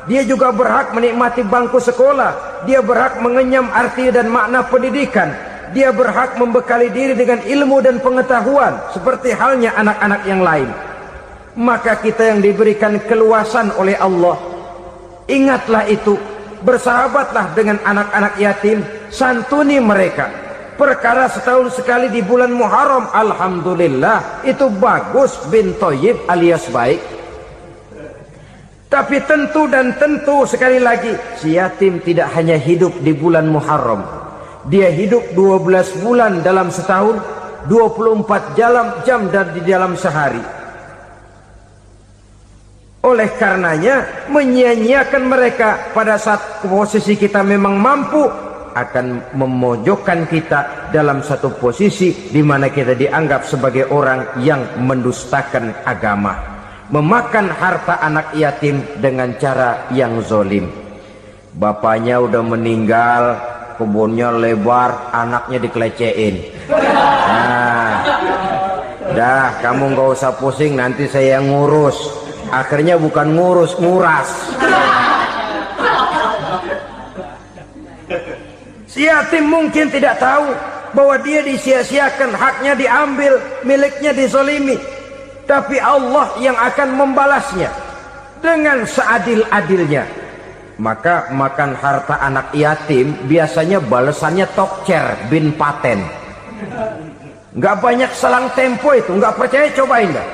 Dia juga berhak menikmati bangku sekolah. Dia berhak mengenyam arti dan makna pendidikan. Dia berhak membekali diri dengan ilmu dan pengetahuan, seperti halnya anak-anak yang lain. Maka kita yang diberikan keluasan oleh Allah, ingatlah itu, bersahabatlah dengan anak-anak yatim, santuni mereka. Perkara setahun sekali di bulan Muharram, alhamdulillah, itu bagus, bin Thayyib alias baik. Tapi tentu dan tentu sekali lagi, si yatim tidak hanya hidup di bulan Muharram. Dia hidup 12 bulan dalam setahun, 24 jam di dalam sehari. Oleh karenanya, menyia-nyiakan mereka pada saat posisi kita memang mampu akan memojokkan kita dalam satu posisi di mana kita dianggap sebagai orang yang mendustakan agama, memakan harta anak yatim dengan cara yang zolim. Bapaknya udah meninggal, kebunnya lebar, anaknya dikelecehin. Nah, dah kamu nggak usah pusing, nanti saya yang ngurus. Akhirnya bukan ngurus, nguras. Si yatim mungkin tidak tahu bahwa dia disia-siakan, haknya diambil, miliknya dizolimi. Tapi Allah yang akan membalasnya dengan seadil-adilnya. Maka makan harta anak yatim biasanya balasannya tokcer bin paten. Nggak banyak selang tempo itu, nggak percaya cobain dah.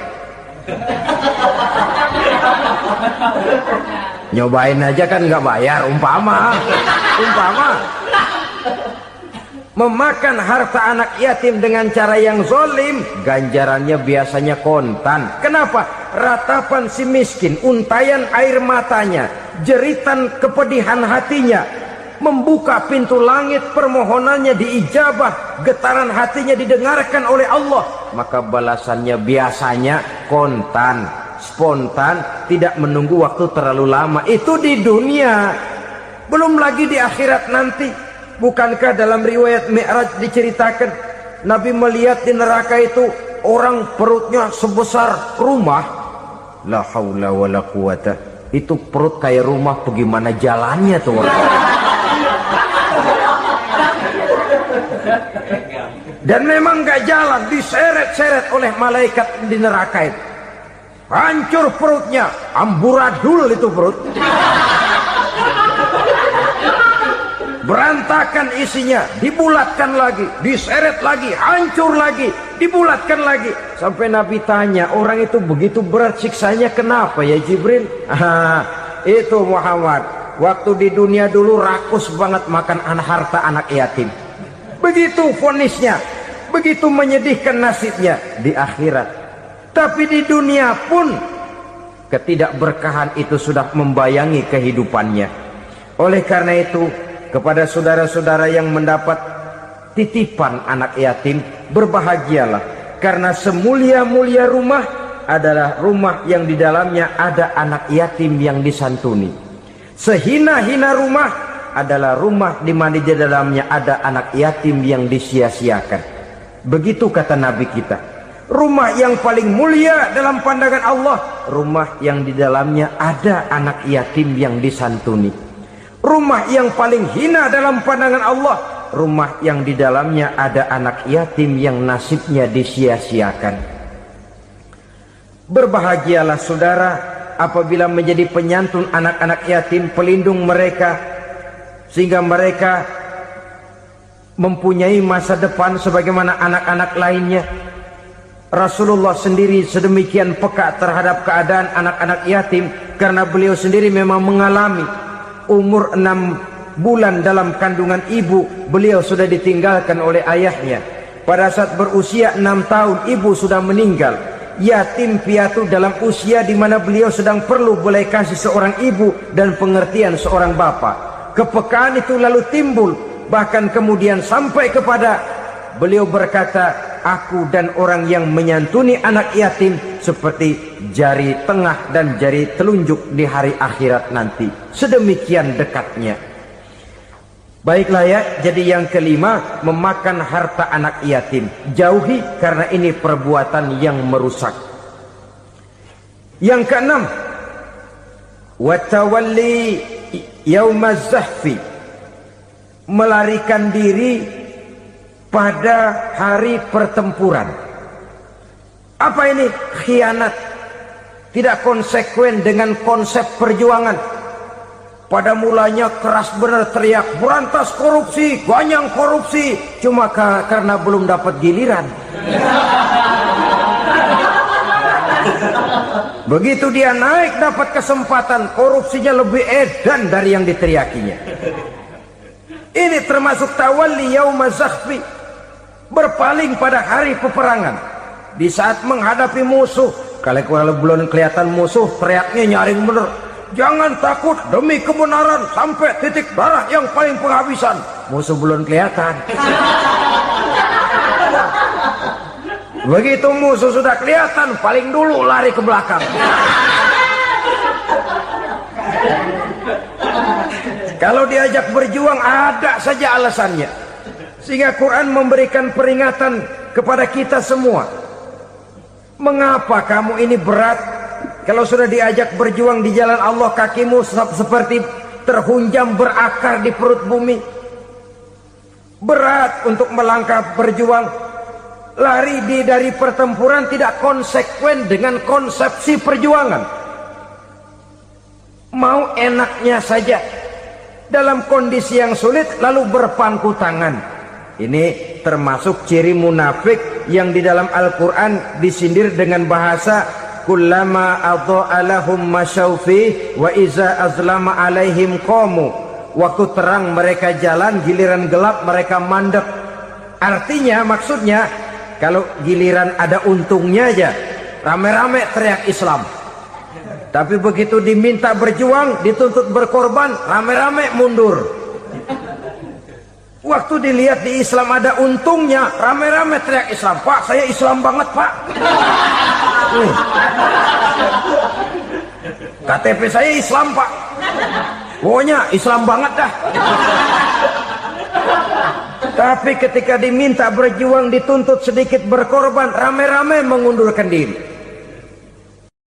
Nyobain aja kan nggak bayar, umpama memakan harta anak yatim dengan cara yang zolim, ganjarannya biasanya kontan. Kenapa? Ratapan si miskin, untayan air matanya, jeritan kepedihan hatinya, membuka pintu langit, permohonannya diijabah, getaran hatinya didengarkan oleh Allah, maka balasannya biasanya kontan, spontan, tidak menunggu waktu terlalu lama. Itu di dunia, belum lagi di akhirat nanti. Bukankah dalam riwayat Mi'raj diceritakan Nabi melihat di neraka itu orang perutnya sebesar rumah? La haula wala quwata. Itu perut kayak rumah, bagaimana jalannya tuh orang? Dan memang gak jalan, diseret-seret oleh malaikat di neraka itu. Hancur perutnya, amburadul itu perut. Berantakan isinya, dibulatkan lagi, diseret lagi, hancur lagi, dibulatkan lagi. Sampai Nabi tanya, orang itu begitu berat siksanya kenapa ya Jibril? Itu Muhammad, waktu di dunia dulu rakus banget makan harta anak yatim. Begitu vonisnya, begitu menyedihkan nasibnya di akhirat. Tapi di dunia pun ketidakberkahan itu sudah membayangi kehidupannya. Oleh karena itu, kepada saudara-saudara yang mendapat titipan anak yatim, berbahagialah, karena semulia-mulia rumah adalah rumah yang di dalamnya ada anak yatim yang disantuni. Sehina-hina rumah adalah rumah di mana di dalamnya ada anak yatim yang disia-siakan. Begitu kata Nabi kita. Rumah yang paling mulia dalam pandangan Allah, rumah yang di dalamnya ada anak yatim yang disantuni. Rumah yang paling hina dalam pandangan Allah, rumah yang di dalamnya ada anak yatim yang nasibnya disia-siakan. Berbahagialah saudara apabila menjadi penyantun anak-anak yatim, pelindung mereka, sehingga mereka mempunyai masa depan sebagaimana anak-anak lainnya. Rasulullah sendiri sedemikian peka terhadap keadaan anak-anak yatim, karena beliau sendiri memang mengalami. Umur 6 bulan dalam kandungan ibu, beliau sudah ditinggalkan oleh ayahnya. Pada saat berusia 6 tahun, ibu sudah meninggal. Yatim piatu dalam usia di mana beliau sedang perlu belas kasih seorang ibu dan pengertian seorang bapa. Kepekaan itu lalu timbul, bahkan kemudian sampai kepada beliau berkata, aku dan orang yang menyantuni anak yatim seperti jari tengah dan jari telunjuk di hari akhirat nanti. Sedemikian dekatnya. Baiklah ya, jadi yang kelima, memakan harta anak yatim. Jauhi, karena ini perbuatan yang merusak. Yang keenam, watawalli yaumaz zahfi, melarikan diri pada hari pertempuran. Apa ini? Khianat. Tidak konsekuen dengan konsep perjuangan. Pada mulanya keras benar teriak, berantas korupsi, ganyang korupsi, cuma karena belum dapat giliran. Begitu dia naik dapat kesempatan, korupsinya lebih edan dari yang diteriakinya. Ini termasuk tawalli yaumaz zahfi, berpaling pada hari peperangan. Di saat menghadapi musuh, kalau belum kelihatan musuh, teriaknya nyaring bener. Jangan takut demi kebenaran sampai titik darah yang paling penghabisan. Musuh belum kelihatan. Begitu musuh sudah kelihatan, paling dulu lari ke belakang. Kalau diajak berjuang ada saja alasannya. Sehingga Quran memberikan peringatan kepada kita semua. Mengapa kamu ini berat? Kalau sudah diajak berjuang di jalan Allah, kakimu seperti terhunjam berakar di perut bumi. Berat untuk melangkah berjuang. Lari dari pertempuran tidak konsekuen dengan konsepsi perjuangan. Mau enaknya saja. Dalam kondisi yang sulit lalu berpangku tangan. Ini termasuk ciri munafik yang di dalam Al-Quran disindir dengan bahasa kullama adha'a lahum masyaufi wa iza azlama alaihim qamu. Waktu terang mereka jalan, giliran gelap mereka mandek. Artinya, maksudnya kalau giliran ada untungnya aja rame-rame teriak Islam. Tapi begitu diminta berjuang, dituntut berkorban, rame-rame mundur. Waktu dilihat di Islam ada untungnya, rame-rame teriak Islam. Pak, saya Islam banget, Pak. KTP saya Islam, Pak. Pokoknya Islam banget dah. Tapi ketika diminta berjuang, dituntut sedikit berkorban, rame-rame mengundurkan diri.